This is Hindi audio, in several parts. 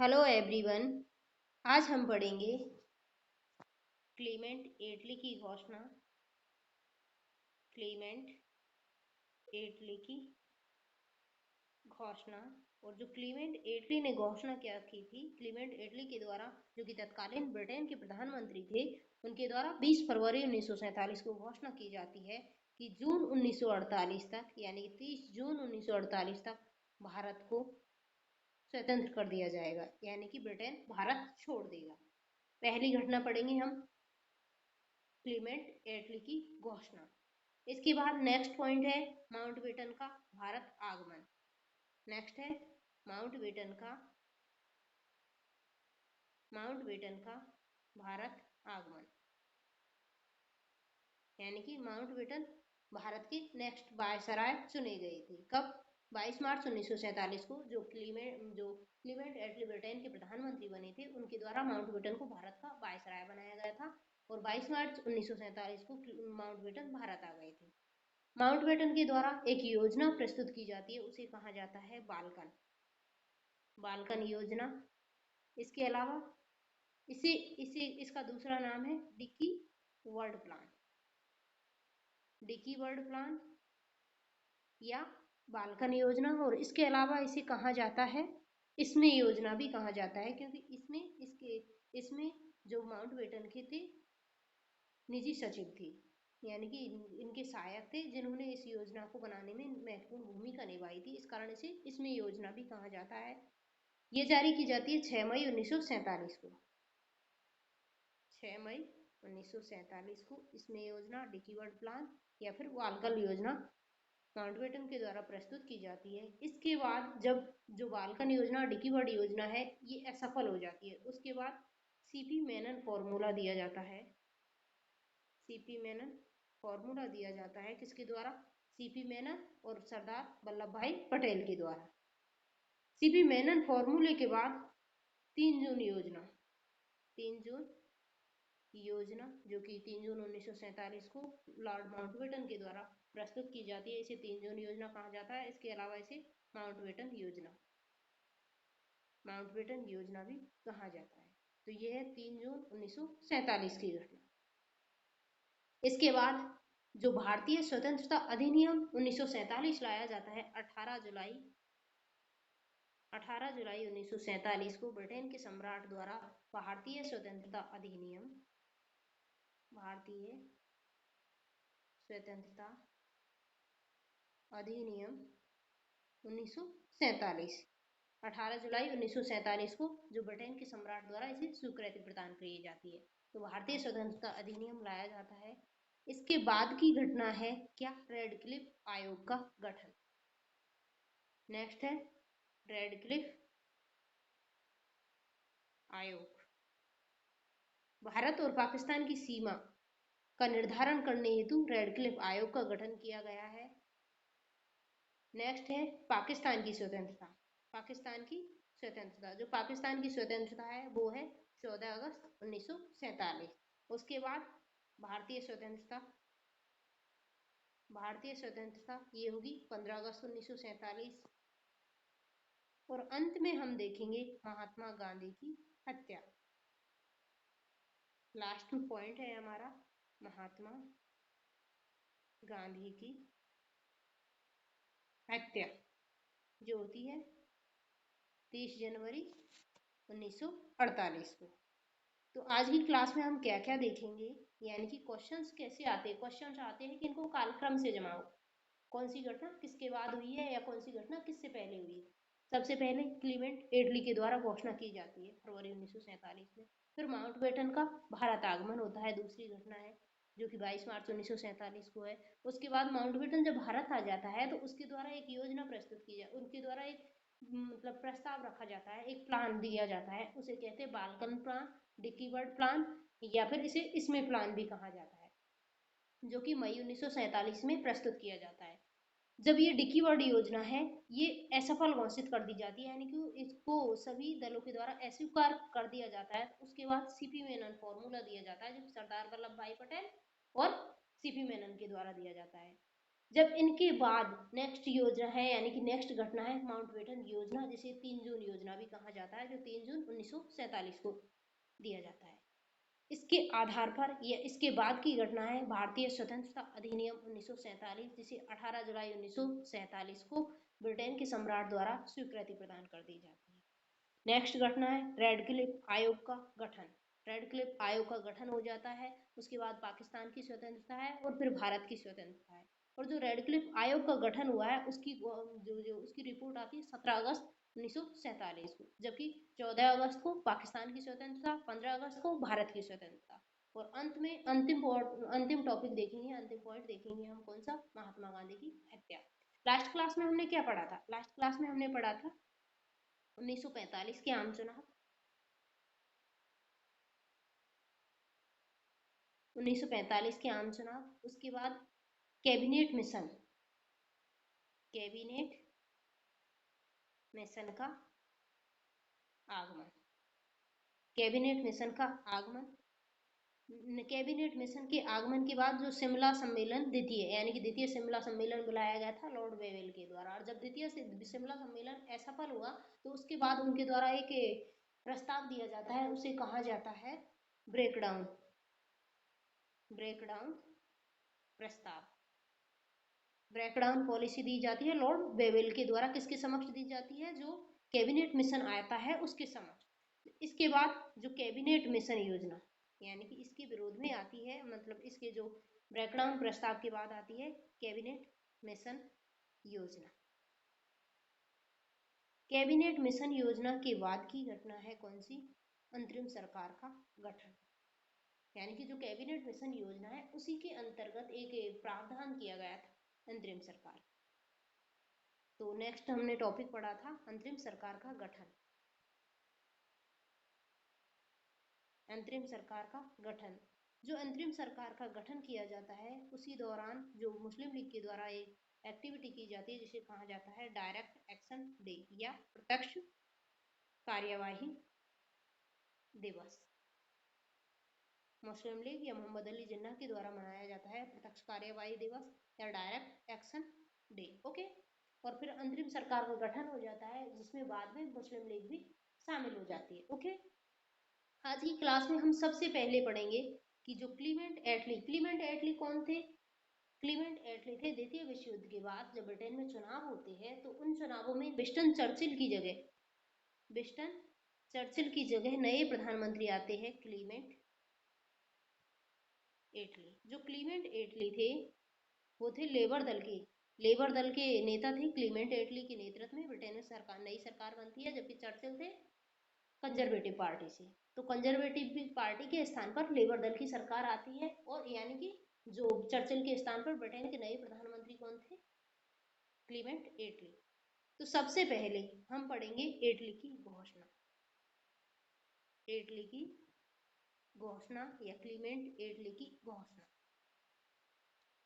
Hello everyone. आज हम पढ़ेंगे क्लीमेंट एटली की घोषणा। क्लीमेंट एटली की घोषणा। और जो क्लीमेंट एटली ने घोषणा क्या की थी, क्लीमेंट एटली के द्वारा, जो कि तत्कालीन ब्रिटेन के प्रधानमंत्री थे, उनके द्वारा 20 फरवरी 1947 को घोषणा की जाती है कि जून 1948 तक, यानी कि 30 जून 1948 तक भारत को स्वतंत्र कर दिया जाएगा, यानी कि ब्रिटेन भारत छोड़ देगा। पहली घटना पढ़ेंगे हम, क्लीमेंट एटली की घोषणा। इसके बाद नेक्स्ट पॉइंट है माउंटबेटन का भारत आगमन। नेक्स्ट है माउंटबेटन का भारत आगमन, यानी कि माउंटबेटन भारत के नेक्स्ट वायसराय चुने गए थे। कब? 22 मार्च 1947 को जो क्लीमेंट एटली ब्रिटेन के प्रधानमंत्री बने थे, उनके द्वारा माउंटबेटन को भारत का वायसराय बनाया गया था और 22 मार्च 1947 को माउंटबेटन भारत आ गए थे। माउंटबेटन के द्वारा एक योजना प्रस्तुत की जाती है, उसे कहा जाता है बाल्कन योजना। इसके अलावा इसे इसे इसका दूसरा नाम है डिकी वर्ड प्लान या बाल्कन योजना। और इसके अलावा इसे कहा जाता है इसमें योजना भी कहा जाता है, क्योंकि इसमें जो माउंटबेटन के थे निजी सचिव थे, यानी कि इनके सहायक थे, जिन्होंने इस योजना को बनाने में महत्वपूर्ण भूमिका निभाई थी। इस कारण इसे इसमें योजना भी कहा जाता है। ये जारी की जाती है 6 मई 1947 को। 6 मई 1947 को इसमें योजना डिकीवर्ड प्लान या फिर बाल्कन योजना माउंटबेटन के द्वारा प्रस्तुत की जाती है। इसके बाद जब जो बाल्कन योजना डिकीवर्ड योजना है ये असफल हो जाती है, उसके बाद सीपी मेनन फॉर्मूला दिया जाता है। सीपी मेनन फॉर्मूला दिया जाता है किसके द्वारा? सीपी मेनन और सरदार वल्लभ भाई पटेल के द्वारा। सीपी मेनन फॉर्मूले के बाद 3 जून योजना 3 जून योजना जो कि 3 जून 1947 को लॉर्ड माउंटबेटन के द्वारा प्रस्तुत की जाती है, इसे 3 जून योजना कहा जाता है। इसके अलावा इसे माउंटबेटन योजना भी कहा जाता है। तो यह है 3 जून 1947 की घटना। इसके बाद जो भारतीय स्वतंत्रता अधिनियम 1947 लाया जाता है, 18 जुलाई 1947 को ब्रिटेन के सम्राट द्वारा भारतीय स्वतंत्रता अधिनियम 1947 18 जुलाई 1947 को जो ब्रिटेन के सम्राट द्वारा इसे स्वीकृति प्रदान की जाती है, तो भारतीय स्वतंत्रता अधिनियम लाया जाता है। इसके बाद की घटना है क्या? रेडक्लिफ आयोग का गठन। नेक्स्ट है रेडक्लिफ आयोग। भारत और पाकिस्तान की सीमा का निर्धारण करने हेतु रेडक्लिफ आयोग का गठन किया गया है। नेक्स्ट है पाकिस्तान की स्वतंत्रता। जो पाकिस्तान की स्वतंत्रता है वो है 14 अगस्त 1947। उसके बाद भारतीय स्वतंत्रता ये होगी 15 अगस्त 1947। और अंत में हम देखेंगे महात्मा गांधी की हत्या। लास्ट पॉइंट है हमारा महात्मा गांधी की हत्या, जो होती है 30 जनवरी 1948 को। तो आज की क्लास में हम क्या क्या देखेंगे, यानी कि क्वेश्चंस कैसे आते हैं। क्वेश्चंस आते हैं कि इनको कालक्रम से जमाओ, कौन सी घटना किसके बाद हुई है या कौन सी घटना किससे पहले हुई है। सबसे पहले क्लीमेंट एटली के द्वारा घोषणा की जाती है फरवरी 1947 में। फिर माउंटबेटन का भारत आगमन होता है, दूसरी घटना है, जो कि 22 मार्च 1947 को है। उसके बाद माउंटबेटन जब भारत आ जाता है तो उसके द्वारा एक योजना प्रस्तुत की जाए, उनके द्वारा एक मतलब प्रस्ताव रखा जाता है, एक प्लान दिया जाता है, उसे कहते हैं बाल्कन प्लान, डिकीवर्ड प्लान या फिर इसे इसमें प्लान भी कहा जाता है, जो कि मई 1947 में प्रस्तुत किया जाता है। जब ये डिकीवर्ड योजना है ये असफल घोषित कर दी जाती है, यानी कि इसको सभी दलों के द्वारा अस्वीकार कर दिया जाता है, उसके बाद सीपी मेनन फॉर्मूला दिया जाता है, जो सरदार वल्लभ भाई पटेल और सीपी मेनन के द्वारा दिया जाता है। जब इनके बाद नेक्स्ट योजना है यानी कि नेक्स्ट घटना है माउंटबेटन योजना, जिसे 3 जून योजना भी कहा जाता है, जो 3 जून 1947 को दिया जाता है। इसके आधार पर या इसके बाद की घटना है भारतीय स्वतंत्रता अधिनियम 1947, जिसे 18 जुलाई 1947 को ब्रिटेन के सम्राट द्वारा स्वीकृति प्रदान कर दी जाती है। नेक्स्ट घटना है रेडक्लिफ आयोग का गठन। रेडक्लिफ आयोग का गठन हो जाता है, उसके बाद पाकिस्तान की स्वतंत्रता है और फिर भारत की स्वतंत्रता है। और जो रेडक्लिफ आयोग का गठन हुआ है उसकी जो उसकी रिपोर्ट आती है 17 अगस्त 1947 को, जबकि 14 अगस्त को पाकिस्तान की स्वतंत्रता, 15 अगस्त को भारत की स्वतंत्रता। और अंत में अंतिम टॉपिक देखेंगे, अंतिम पॉइंट देखेंगे हम कौन सा, महात्मा गांधी की हत्या। लास्ट क्लास में हमने क्या पढ़ा था? लास्ट क्लास में हमने पढ़ा था 1945 के आम चुनाव, 1945 के आम चुनाव, उसके बाद कैबिनेट मिशन, कैबिनेट मिशन का आगमन, कैबिनेट मिशन का आगमन, कैबिनेट मिशन के आगमन के बाद जो शिमला सम्मेलन द्वितीय यानी कि द्वितीय शिमला सम्मेलन बुलाया गया था लॉर्ड वेवेल के द्वारा, और जब द्वितीय शिमला सम्मेलन असफल हुआ तो उसके बाद उनके द्वारा एक प्रस्ताव दिया जाता है, उसे कहा जाता है ब्रेकडाउन, ब्रेकडाउन प्रस्ताव। ब्रेकडाउन पॉलिसी दी जाती है लॉर्ड वेवेल के द्वारा, किसके समक्ष दी जाती है? जो कैबिनेट मिशन आता है उसके समक्ष। इसके बाद जो कैबिनेट मिशन योजना यानी कि इसके विरोध में आती है, मतलब इसके जो ब्रेकडाउन प्रस्ताव के बाद आती है कैबिनेट मिशन योजना। कैबिनेट मिशन योजना के बाद की घटना है कौन सी? अंतरिम सरकार का गठन, यानी कि जो कैबिनेट मिशन योजना है उसी के अंतर्गत एक प्रावधान किया गया था अंतरिम सरकार। तो नेक्स्ट हमने टॉपिक पढ़ा था अंतरिम सरकार का गठन। अंतरिम सरकार का गठन, जो अंतरिम सरकार का गठन किया जाता है उसी दौरान जो मुस्लिम लीग के द्वारा एक एक्टिविटी की जाती है जिसे कहा जाता है डायरेक्ट एक्शन डे या प्रत्यक्ष कार्यवाही दिवस। मुस्लिम लीग या मोहम्मद अली जिन्ना के द्वारा मनाया जाता है प्रत्यक्ष कार्यवाही दिवस या डायरेक्ट एक्शन डे। ओके, और फिर अंतरिम सरकार का गठन हो जाता है जिसमें बाद में मुस्लिम लीग भी शामिल हो जाती है। ओके, आज की क्लास में हम सबसे पहले पढ़ेंगे कि जो क्लीमेंट एटली, क्लीमेंट एटली कौन थे? क्लीमेंट एटली थे द्वितीय विश्व युद्ध के बाद जब ब्रिटेन में चुनाव होते हैं तो उन चुनावों में विंस्टन चर्चिल की जगह, विंस्टन चर्चिल की जगह नए प्रधानमंत्री आते हैं क्लीमेंट एटली। जो क्लीमेंट एटली थे वो थे लेबर दल के नेता थे। क्लीमेंट एटली के नेतृत्व में ब्रिटेन में सरकार, नई सरकार बनती है, जबकि चर्चिल थे कंजर्वेटिव पार्टी से। तो कंजर्वेटिव पार्टी के स्थान पर लेबर दल की सरकार आती है, और यानी कि जो चर्चिल के स्थान पर ब्रिटेन के नए प्रधानमंत्री कौन थे? क्लीमेंट एटली। तो सबसे पहले हम पढ़ेंगे एटली की घोषणा, एटली की घोषणा या क्लीमेंट एटली की घोषणा।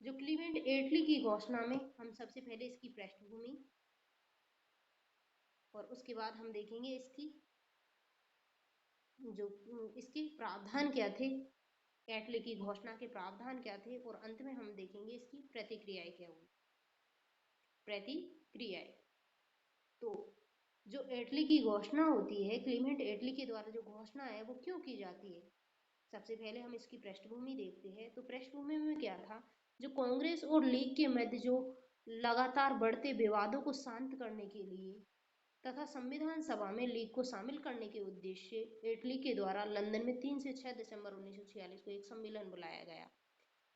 जो क्लीमेंट एटली की घोषणा में हम सबसे पहले इसकी पृष्ठभूमि और उसके बाद हम देखेंगे इसकी जो इसके प्रावधान क्या थे, एटली की घोषणा के प्रावधान क्या थे, और अंत में हम देखेंगे इसकी प्रतिक्रियाएं क्या हुई, प्रतिक्रियाएं। तो जो एटली की घोषणा होती है, क्लीमेंट एटली के द्वारा जो घोषणा है वो क्यों की जाती है? सबसे पहले हम इसकी पृष्ठभूमि देखते हैं। तो पृष्ठभूमि में क्या था? जो कांग्रेस और लीग के मध्य जो लगातार बढ़ते विवादों को शांत करने के लिए तथा संविधान सभा में लीग को शामिल करने के उद्देश्य एटली के द्वारा लंदन में 3 से 6 दिसंबर 1946 को एक सम्मेलन बुलाया गया,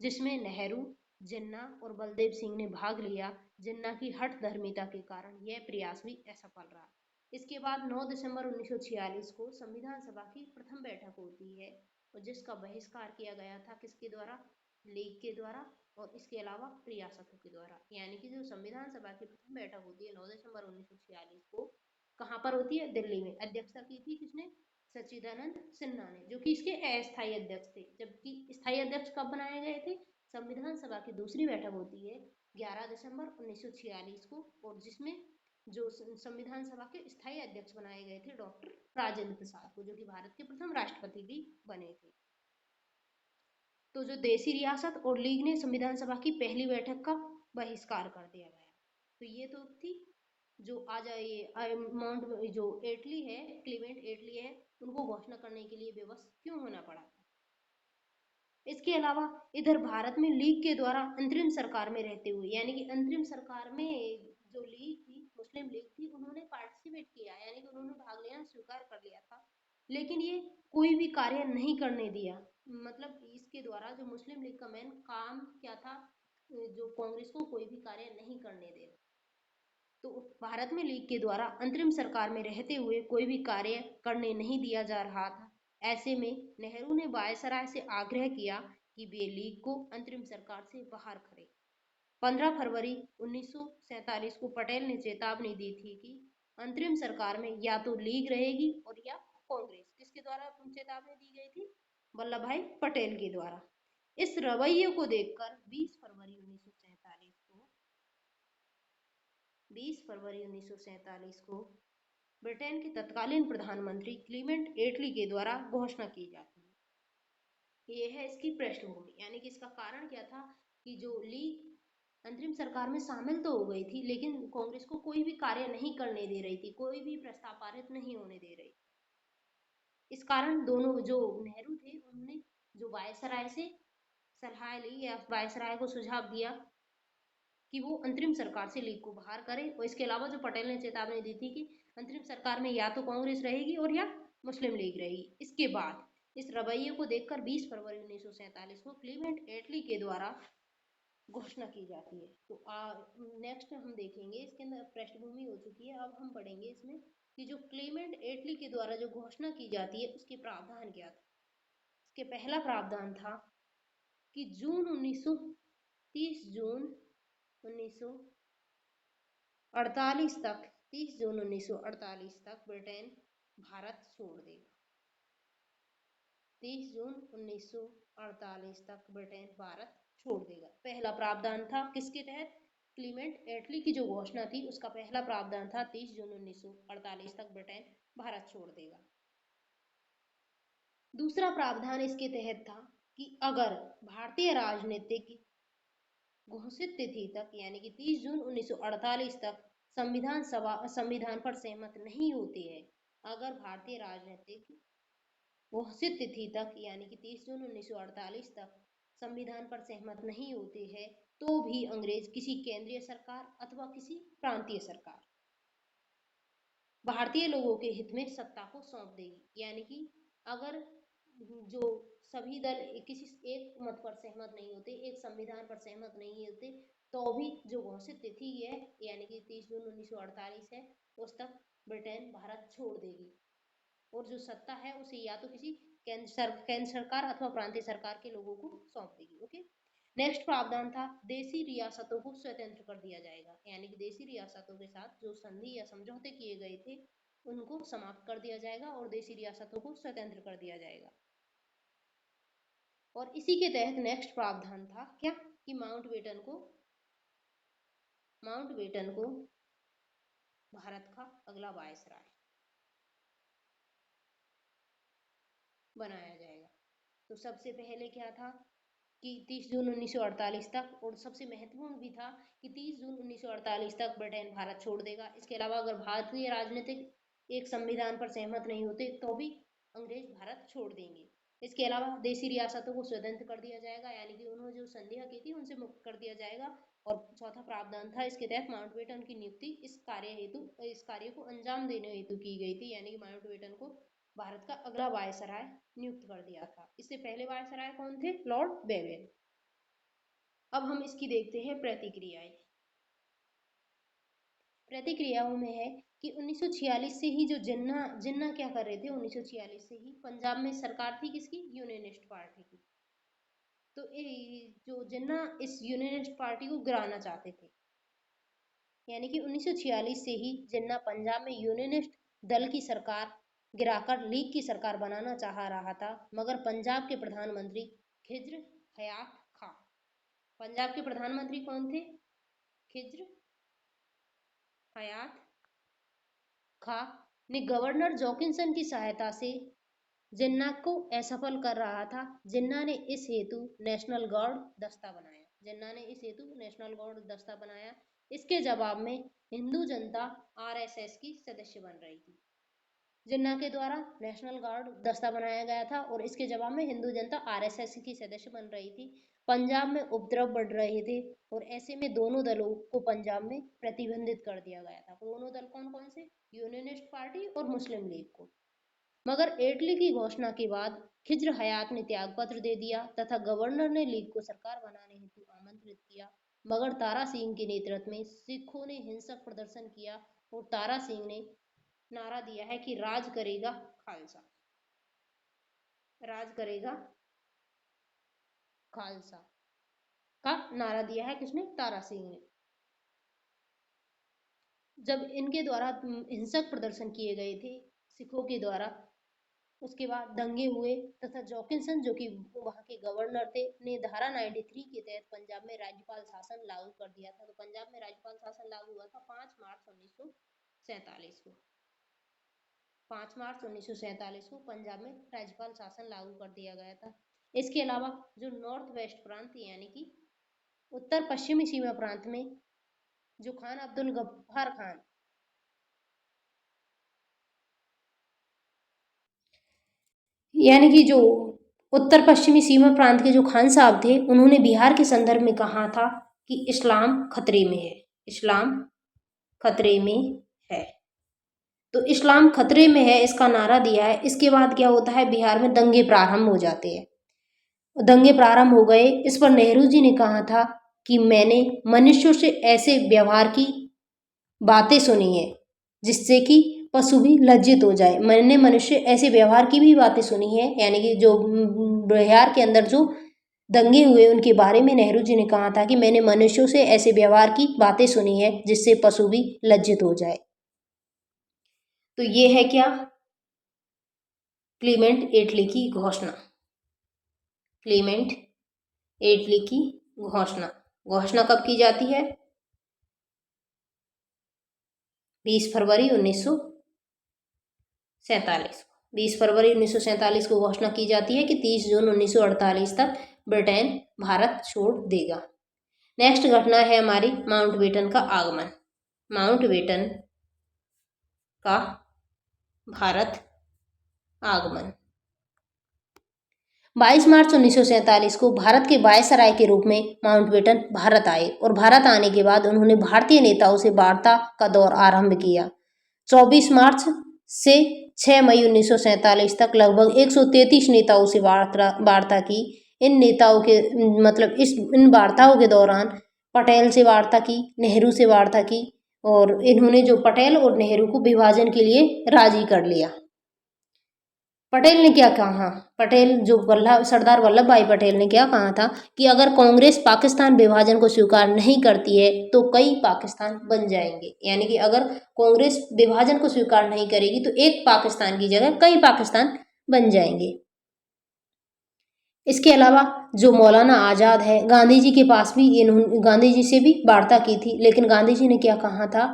जिसमें नेहरू, जिन्ना और बलदेव सिंह ने भाग लिया। जिन्ना की हठ धर्मिता के कारण यह प्रयास भी असफल रहा। इसके बाद 9 दिसंबर 1946 को संविधान सभा की प्रथम बैठक होती है, और जिसका बहिष्कार किया गया था किसके द्वारा? लीग के द्वारा, और इसके अलावा रियासतों के द्वारा। यानी कि जो संविधान सभा की प्रथम बैठक होती है 9 दिसंबर 1946 को, कहाँ पर होती है? दिल्ली में। अध्यक्षता की थी किसने? सच्चिदानंद सिन्हा ने, जो कि इसके अस्थायी अध्यक्ष थे। जबकि स्थायी अध्यक्ष कब बनाए गए थे? संविधान सभा की दूसरी बैठक होती है 11 दिसंबर 1946 को, और जिसमें जो संविधान सभा के स्थायी अध्यक्ष बनाए गए थे डॉक्टर राजेंद्र प्रसाद को, जो कि भारत के प्रथम राष्ट्रपति भी बने थे। तो जो देसी रियासत और लीग ने संविधान सभा की पहली बैठक का बहिष्कार कर दिया गया। तो ये तो थी जो आज ये माउंट जो एटली है, क्लीमेंट एटली है, उनको घोषणा करने के लिए बेबस क्यों होना पड़ा था। इसके अलावा इधर भारत में लीग के द्वारा अंतरिम सरकार में रहते हुए, यानी कि अंतरिम सरकार में जो लीग थी, मुस्लिम लीग थी, उन्होंने पार्टिसिपेट किया, यानी कि उन्होंने भाग लेना स्वीकार कर लिया था, लेकिन ये कोई भी कार्य नहीं करने दिया। मतलब इसके द्वारा जो मुस्लिम लीग का मेन काम क्या था, जो कांग्रेस को कोई भी कार्य नहीं करने दे। तो भारत में लीग के द्वारा अंतरिम सरकार में रहते हुए कोई भी कार्य करने नहीं दिया जा रहा था। ऐसे में नेहरू ने वायसराय से आग्रह किया कि वे लीग को अंतरिम सरकार से बाहर करें। 15 फरवरी 1947 को पटेल ने चेतावनी दी थी कि अंतरिम सरकार में या तो लीग रहेगी और या कांग्रेस। किसके द्वारा चेतावनी दी गई थी? वल्लभ भाई पटेल के द्वारा। इस रवैये को देखकर 20 फरवरी 1947 को ब्रिटेन के तत्कालीन प्रधानमंत्री क्लीमेंट एटली के द्वारा घोषणा की जाती है। ये है इसकी पृष्ठभूमि, यानी कि इसका कारण क्या था कि जो लीग अंतरिम सरकार में शामिल तो हो गई थी, लेकिन कांग्रेस को कोई भी कार्य नहीं करने दे रही थी, कोई भी प्रस्ताव पारित नहीं होने दे रही। इस कारण दोनों जो नेहरू थे, उन्होंने जो वायसराय से सलाह ली या वायसराय को सुझाव दिया कि वो अंतरिम सरकार से लीग को बाहर करे। और इसके अलावा जो पटेल ने चेतावनी दी थी कि अंतरिम सरकार में या तो कांग्रेस रहेगी और या मुस्लिम लीग रहेगी। इसके बाद इस रवैये को देखकर 20 फरवरी 1947 को क्लीमेंट एटली के द्वारा घोषणा की जाती है। तो नेक्स्ट हम देखेंगे, इसके अंदर पृष्ठभूमि हो चुकी है, अब हम पढ़ेंगे इसमें कि जो क्लीमेंट एटली के द्वारा जो घोषणा की जाती है उसके प्रावधान क्या था। इसके पहला प्रावधान था कि 30 जून 1948 तक 30 जून 1948 तक ब्रिटेन भारत छोड़ देगा। 30 जून 1948 तक ब्रिटेन भारत छोड़ देगा, पहला प्रावधान था। किसके तहत? क्लीमेंट एटली की जो घोषणा थी उसका पहला प्रावधान था 30 जून 1948 तक ब्रिटेन भारत छोड़ देगा। दूसरा प्रावधान इसके तहत था कि अगर भारतीय राजनीतिक घोषित तिथि तक, यानी कि 30 जून 1948 तक संविधान पर सहमत नहीं होते हैं, अगर भारतीय राजनीतिक घोषित तिथि तक, यानी कि 30 जून 1948 तक संविधान पर सहमत नहीं होते हैं, तो भी अंग्रेज किसी केंद्रीय सरकार अथवा किसी प्रांतीय सरकार भारतीय लोगों के हित में सत्ता को सौंप देगी। यानी कि अगर जो सभी दल किसी एक मत पर सहमत नहीं होते, एक संविधान पर सहमत नहीं होते, तो भी जो घोषित तिथि है यानी कि 30 जून 1948 है, उस तक ब्रिटेन भारत छोड़ देगी और जो सत्ता है उसे या तो किसी केंद्र सरकार अथवा प्रांतीय सरकार के लोगों को सौंप देगी। ओके, नेक्स्ट प्रावधान था देशी रियासतों को स्वतंत्र कर दिया जाएगा, यानी कि देशी रियासतों के साथ जो संधि या समझौते किए गए थे उनको समाप्त कर दिया जाएगा और देशी रियासतों को स्वतंत्र कर दिया जाएगा। और इसी के तहत नेक्स्ट प्रावधान था क्या कि माउंटबेटन को भारत का अगला वायसराय बनाया जाएगा। तो सबसे पहले क्या था कि 30 जून 1948 तक, और सबसे महत्वपूर्ण भी था कि 30 जून 1948 तक ब्रिटेन भारत छोड़ देगा। इसके अलावा अगर भारतीय राजनीतिक एक संविधान पर सहमत नहीं होते तो भी अंग्रेज भारत छोड़ देंगे। इसके अलावा देशी रियासतों को स्वतंत्र कर दिया जाएगा, यानी कि उन्होंने जो संधियां की थी उनसे मुक्त कर दिया जाएगा। और चौथा प्रावधान था इसके तहत माउंटबेटन की नियुक्ति इस कार्य को अंजाम देने हेतु की गई थी, यानी कि माउंटबेटन को भारत का अगला वायसराय नियुक्त कर दिया था। इससे पहले वायसराय कौन थे? Lord Wavell. अब हम इसकी देखते हैं प्रतिक्रियाएं। प्रतिक्रियाओं में है कि 1946 से ही जो जिन्ना क्या कर रहे थे, 1946 से ही पंजाब में सरकार थी किसकी? यूनियनिस्ट पार्टी की। तो जो जिन्ना इस यूनियनिस्ट पार्टी को गिराना चाहते थे, यानी कि 1946 से ही जिन्ना पंजाब में यूनियनिस्ट दल की सरकार गिराकर लीग की सरकार बनाना चाह रहा था, मगर पंजाब के प्रधानमंत्री खिज्र हयात खां, पंजाब के प्रधानमंत्री कौन थे? खिज्र हयात खां ने गवर्नर जॉकिंसन की सहायता से जिन्ना को असफल कर रहा था। जिन्ना ने इस हेतु नेशनल गार्ड दस्ता बनाया। जिन्ना ने इस हेतु नेशनल गार्ड दस्ता बनाया। इसके जवाब में हिंदू जनता आरएसएस की सदस्य बन रही थी। जिन्ना के द्वारा नेशनल गार्ड दस्ता बनाया गया था और इसके जवाब में हिंदू जनता आरएसएस की सदस्य बन रही थी। पंजाब में उपद्रव बढ़ रहे थे और ऐसे में दोनों दलों को पंजाब में प्रतिबंधित कर दिया गया था। दोनों दल कौन कौन से? यूनियनिस्ट पार्टी और मुस्लिम लीग को। मगर एटली की घोषणा के बाद खिज्र हयात ने त्यागपत्र दे दिया तथा गवर्नर ने लीग को सरकार बनाने हेतु आमंत्रित किया। मगर तारा सिंह के नेतृत्व में सिखों ने हिंसक प्रदर्शन किया और तारा सिंह ने नारा दिया है कि राज करेगा खालसा। राज करेगा खालसा का नारा दिया है किसने? तारा सिंह ने। जब इनके द्वारा हिंसक प्रदर्शन किए गए थे सिखों के द्वारा, उसके बाद दंगे हुए तथा जॉकिंसन जो कि वहां के गवर्नर थे ने धारा 93 के तहत पंजाब में राज्यपाल शासन लागू कर दिया था। तो पंजाब में राज्यपाल शासन लागू हुआ था 5 मार्च 1947 को। 5 मार्च 1947 को पंजाब में राज्यपाल शासन लागू कर दिया गया था। इसके अलावा जो नॉर्थ वेस्ट प्रांत यानी कि उत्तर पश्चिमी सीमा प्रांत में जो खान अब्दुल गफ्फार खान यानी कि जो उत्तर पश्चिमी सीमा प्रांत के जो खान साहब थे, उन्होंने बिहार के संदर्भ में कहा था कि इस्लाम खतरे में है। इस्लाम खतरे में है। तो इस्लाम खतरे में है इसका नारा दिया है। इसके बाद क्या होता है? बिहार में दंगे प्रारंभ हो जाते हैं। दंगे प्रारंभ हो गए। इस पर नेहरू जी ने कहा था कि मैंने मनुष्यों से ऐसे व्यवहार की बातें सुनी है जिससे कि पशु भी लज्जित हो जाए। मैंने मनुष्य ऐसे व्यवहार की भी बातें सुनी है, यानी कि जो बिहार के अंदर जो दंगे हुए उनके बारे में नेहरू जी ने कहा था कि मैंने मनुष्यों से ऐसे व्यवहार की बातें सुनी है जिससे पशु भी लज्जित हो जाए। तो ये है क्या? क्लीमेंट एटली की घोषणा। क्लीमेंट एटली की घोषणा। घोषणा कब की जाती है? 20 फरवरी 1947 को। 20 फरवरी 1947 को घोषणा की जाती है कि 30 जून 1948 तक ब्रिटेन भारत छोड़ देगा। नेक्स्ट घटना है हमारी माउंटबेटन का आगमन। माउंटबेटन का भारत आगमन 22 मार्च 1947 को भारत के वायसराय के रूप में माउंटबेटन भारत आए और भारत आने के बाद उन्होंने भारतीय नेताओं से वार्ता का दौर आरंभ किया। 24 मार्च से 6 मई 1947 तक लगभग 133 नेताओं से वार्ता की। इन नेताओं के मतलब इन वार्ताओं के दौरान पटेल से वार्ता की, नेहरू से वार्ता की और इन्होंने जो पटेल और नेहरू को विभाजन के लिए राजी कर लिया। पटेल ने क्या कहा? पटेल जो सरदार वल्लभ भाई पटेल ने क्या कहा था कि अगर कांग्रेस पाकिस्तान विभाजन को स्वीकार नहीं करती है तो कई पाकिस्तान बन जाएंगे। यानी कि अगर कांग्रेस विभाजन को स्वीकार नहीं करेगी तो एक पाकिस्तान की जगह कई पाकिस्तान बन जाएंगे। इसके अलावा जो मौलाना आज़ाद है, गांधी जी के पास भी इन्होंने गांधी जी से भी वार्ता की थी, लेकिन गांधी जी ने क्या कहा था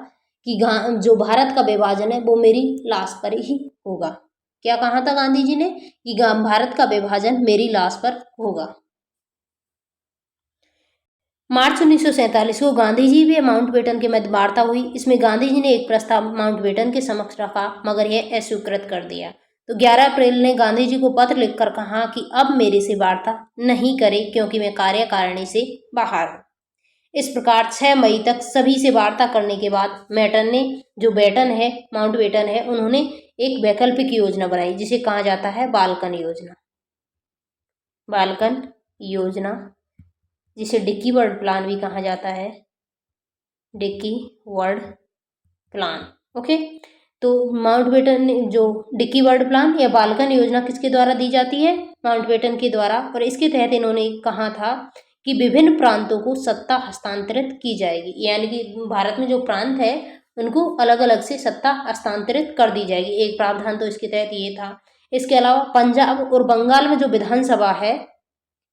कि जो भारत का विभाजन है वो मेरी लाश पर ही होगा। क्या कहा था गांधी जी ने कि भारत का विभाजन मेरी लाश पर होगा। मार्च 1947 को गांधी जी भी माउंटबेटन के मध्य वार्ता हुई। इसमें गांधी जी ने एक प्रस्ताव माउंटबेटन के समक्ष रखा मगर यह अस्वीकृत कर दिया। तो 11 अप्रैल ने गांधी जी को पत्र लिखकर कहा कि अब मेरे से वार्ता नहीं करे क्योंकि मैं कार्यकारिणी से बाहर हूँ। इस प्रकार 6 मई तक सभी से वार्ता करने के बाद माउंटबेटन है, उन्होंने एक वैकल्पिक योजना बनाई जिसे कहा जाता है बाल्कन योजना। बाल्कन योजना जिसे डिक्की वर्ड प्लान भी कहा जाता है। Dickie bird plan. ओके, तो माउंटबेटन जो डिक्की वर्ड प्लान या बाल्कन योजना किसके द्वारा दी जाती है? माउंटबेटन के द्वारा। और इसके तहत इन्होंने कहा था कि विभिन्न प्रांतों को सत्ता हस्तांतरित की जाएगी। यानी कि भारत में जो प्रांत है उनको अलग अलग से सत्ता हस्तांतरित कर दी जाएगी। एक प्रावधान तो इसके तहत ये था। इसके अलावा पंजाब और बंगाल में जो विधानसभा है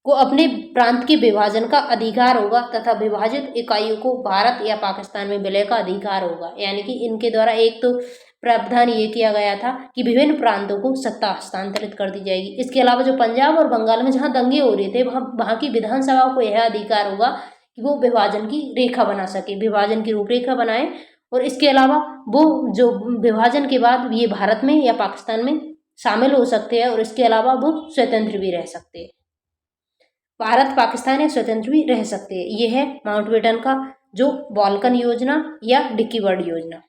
को अपने प्रांत के विभाजन का अधिकार होगा तथा विभाजित इकाइयों को भारत या पाकिस्तान में विलय का अधिकार होगा। यानी कि इनके द्वारा एक तो प्रावधान ये किया गया था कि विभिन्न प्रांतों को सत्ता हस्तांतरित कर दी जाएगी। इसके अलावा जो पंजाब और बंगाल में जहाँ दंगे हो रहे थे वहाँ की विधानसभाओं को यह अधिकार होगा कि वो विभाजन की रेखा बना सके, विभाजन की रूपरेखा बनाए। और इसके अलावा वो जो विभाजन के बाद ये भारत में या पाकिस्तान में शामिल हो सकते हैं और इसके अलावा वो स्वतंत्र भी रह सकते हैं, भारत पाकिस्तान या स्वतंत्र भी रह सकते हैं। ये है माउंटबेटन का जो बाल्कन योजना या डिक्की बर्ड योजना।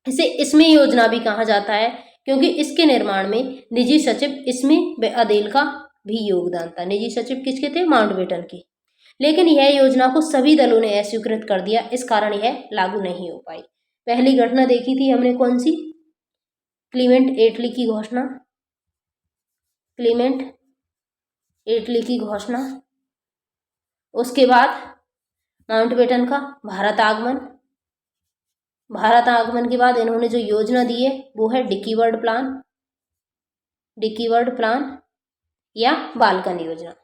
इसे इसमें योजना भी कहा जाता है क्योंकि इसके निर्माण में निजी सचिव इसमें अदेल का भी योगदान था। निजी सचिव किसके थे? माउंटबेटन के। लेकिन यह योजना को सभी दलों ने अस्वीकृत कर दिया, इस कारण यह लागू नहीं हो पाई। पहली घटना देखी थी हमने कौन सी? क्लीमेंट एटली की घोषणा, क्लीमेंट एटली की घोषणा। उसके बाद माउंटबेटन का भारत आगमन। भारत आगमन के बाद इन्होंने जो योजना दी है वो है Dickie bird plan, Dickie bird plan या बाल्कन योजना।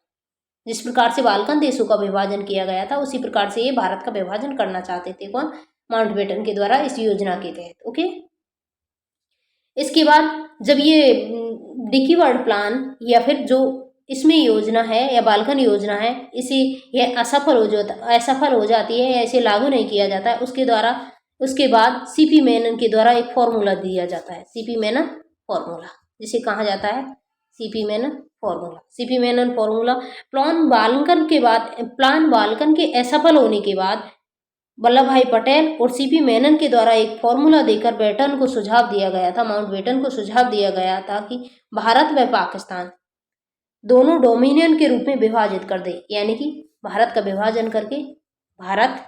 जिस प्रकार से बाल्कन देशों का विभाजन किया गया था उसी प्रकार से ये भारत का विभाजन करना चाहते थे। कौन? माउंटबेटन के द्वारा इस योजना के तहत। ओके, इसके बाद जब ये डिक्की बर्ड प्लान या फिर जो इसमें योजना है या बाल्कन योजना है इसे यह असफल हो जाती है या इसे लागू नहीं किया जाता है, उसके बाद सीपी मेनन के द्वारा एक फॉर्मूला दिया जाता है, सीपी मेनन फॉर्मूला, जिसे कहा जाता है CP Menon formula. CP Menon formula plan Balkan के असफल होने के बाद वल्लभ भाई पटेल और सीपी मेनन के द्वारा एक फॉर्मूला देकर बेटन को सुझाव दिया गया था, माउंटबेटन को सुझाव दिया गया था कि भारत व पाकिस्तान दोनों डोमिनियन के रूप में विभाजित कर दे, यानी कि भारत का विभाजन करके भारत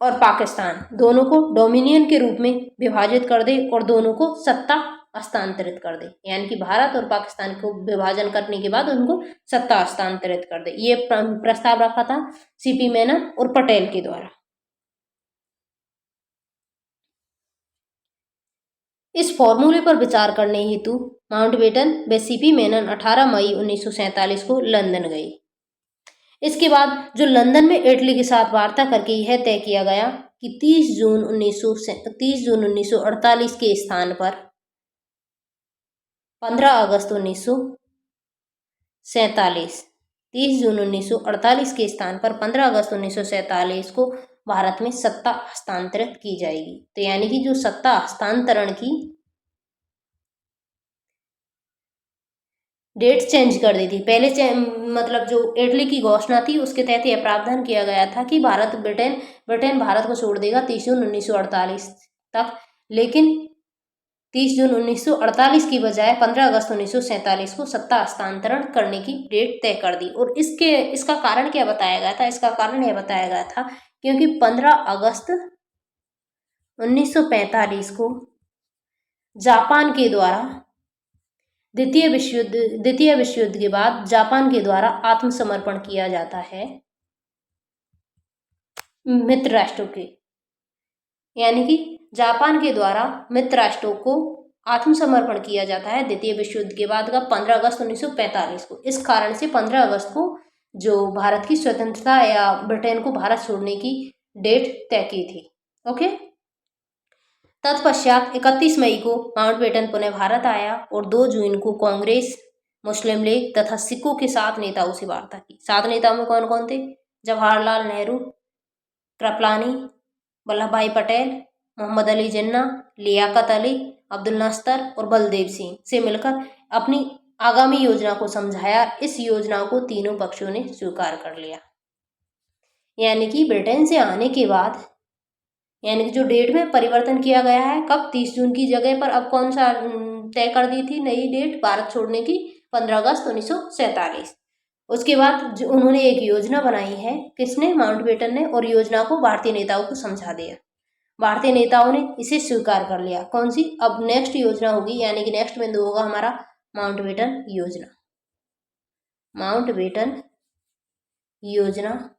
और पाकिस्तान दोनों को डोमिनियन के रूप में विभाजित कर दे और दोनों को सत्ता हस्तांतरित कर दे, यानी कि भारत और पाकिस्तान को विभाजन करने के बाद उनको सत्ता हस्तांतरित कर दे। ये प्रस्ताव रखा था सीपी मेनन और पटेल के द्वारा। इस फॉर्मूले पर विचार करने हेतु माउंटबेटन व सीपी मेनन 18 मई 1947 को लंदन गए। इसके बाद जो लंदन में इटली के साथ वार्ता करके यह तय किया गया कि 30 जून 1948 के स्थान पर 15 अगस्त 1947, 30 जून 1948 के स्थान पर 15 अगस्त 1947 को भारत में सत्ता हस्तांतरित की जाएगी। तो यानी कि जो सत्ता हस्तांतरण की डेट चेंज कर दी थी। पहले मतलब जो इटली की घोषणा थी उसके तहत यह प्रावधान किया गया था कि ब्रिटेन भारत को छोड़ देगा 30 जून 1948 तक, लेकिन 30 जून 1948 की बजाय 15 अगस्त 1947 को सत्ता हस्तांतरण करने की डेट तय कर दी। और इसका कारण क्या बताया गया था? इसका कारण यह बताया गया था क्योंकि 15 अगस्त 1945 को जापान के द्वारा द्वितीय विश्व युद्ध के बाद जापान के द्वारा आत्मसमर्पण किया जाता है मित्र राष्ट्रों के, यानी कि जापान के द्वारा मित्र राष्ट्रों को आत्मसमर्पण किया जाता है द्वितीय विश्व युद्ध के बाद का 15 अगस्त 1945 को। इस कारण से 15 अगस्त को जो भारत की स्वतंत्रता या ब्रिटेन को भारत छोड़ने की डेट तय की थी। ओके, तत्पश्चात 31 मई को माउंटबेटन पुनः भारत आया और 2 जून को कांग्रेस, मुस्लिम लीग तथा सिखों के 7 नेताओं से वार्ता की। 7 नेताओं में कौन कौन थे? जवाहरलाल नेहरू, कृपलानी, वल्लभ भाई पटेल, मोहम्मद अली जिन्ना, लियाकत अली, अब्दुल नस्तर और बलदेव सिंह से मिलकर अपनी आगामी योजना को समझाया। इस योजना को तीनों पक्षों ने स्वीकार कर लिया। यानी कि ब्रिटेन से आने के बाद, यानी कि जो डेट में परिवर्तन किया गया है, कब 30 जून की जगह पर अब कौन सा तय कर दी थी नई डेट भारत छोड़ने की? 15 अगस्त 1947। उसके बाद उन्होंने एक योजना बनाई है, किसने? माउंटबेटन ने, और योजना को भारतीय नेताओं को समझा दिया। भारतीय नेताओं ने इसे स्वीकार कर लिया। कौन सी? अब नेक्स्ट योजना होगी, यानी कि नेक्स्ट बिंदु होगा हमारा माउंटबेटन योजना। माउंटबेटन योजना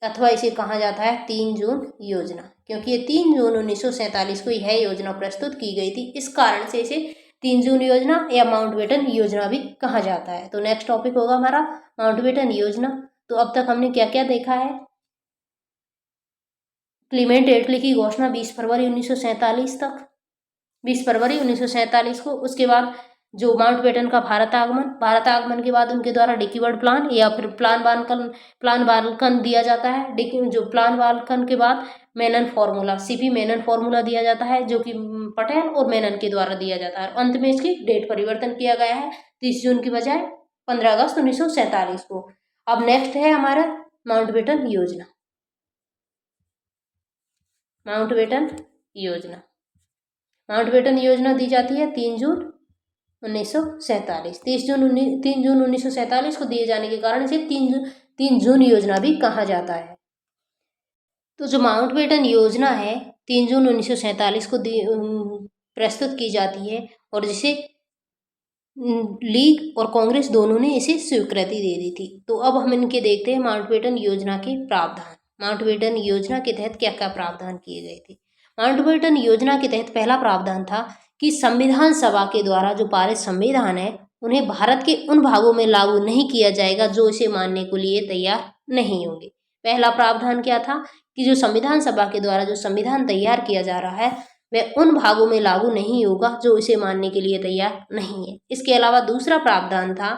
अथवा इसे कहा जाता है 3 जून योजना, क्योंकि ये 3 जून 1947 को यह योजना प्रस्तुत की गई थी। इस कारण से इसे 3 जून योजना या माउंटबेटन योजना भी कहा जाता है। तो नेक्स्ट टॉपिक होगा हमारा माउंटबेटन योजना। तो अब तक हमने क्या क्या देखा है? क्लीमेंट एटली की घोषणा 20 फरवरी 1947 तक, 20 फरवरी 1947 को। उसके बाद जो माउंटबेटन का भारत आगमन के बाद उनके द्वारा डिकीवर्ड प्लान या फिर प्लान बाल्कन दिया जाता है। जो प्लान बाल्कन के बाद Menon formula, CP Menon formula दिया जाता है, जो कि पटेल और मेनन के द्वारा दिया जाता है। अंत में इसकी डेट परिवर्तन किया गया है 30 जून की बजाय 15 अगस्त 1947 को। अब नेक्स्ट है हमारा माउंटबेटन योजना। माउंटबेटन योजना, माउंटबेटन योजना दी जाती है 3 जून 1947। 3 जून 1947 को दिए जाने के कारण इसे 3 जून योजना भी कहा जाता है। तो जो माउंटबेटन योजना है 3 जून 1947 को प्रस्तुत की जाती है और जिसे लीग और कांग्रेस दोनों ने इसे स्वीकृति दे दी थी। तो अब हम इनके देखते हैं माउंटबेटन योजना के प्रावधान। माउंटबेटन योजना के तहत क्या क्या प्रावधान किए गए थे। माउंटबेटन योजना के तहत पहला प्रावधान था कि संविधान सभा के द्वारा जो पारित संविधान है उन्हें भारत के उन भागों में लागू नहीं किया जाएगा जो इसे मानने के लिए तैयार नहीं होंगे। पहला प्रावधान क्या था कि जो संविधान सभा के द्वारा जो संविधान तैयार किया जा रहा है वह उन भागों में लागू नहीं होगा जो इसे मानने के लिए तैयार नहीं है। इसके अलावा दूसरा प्रावधान था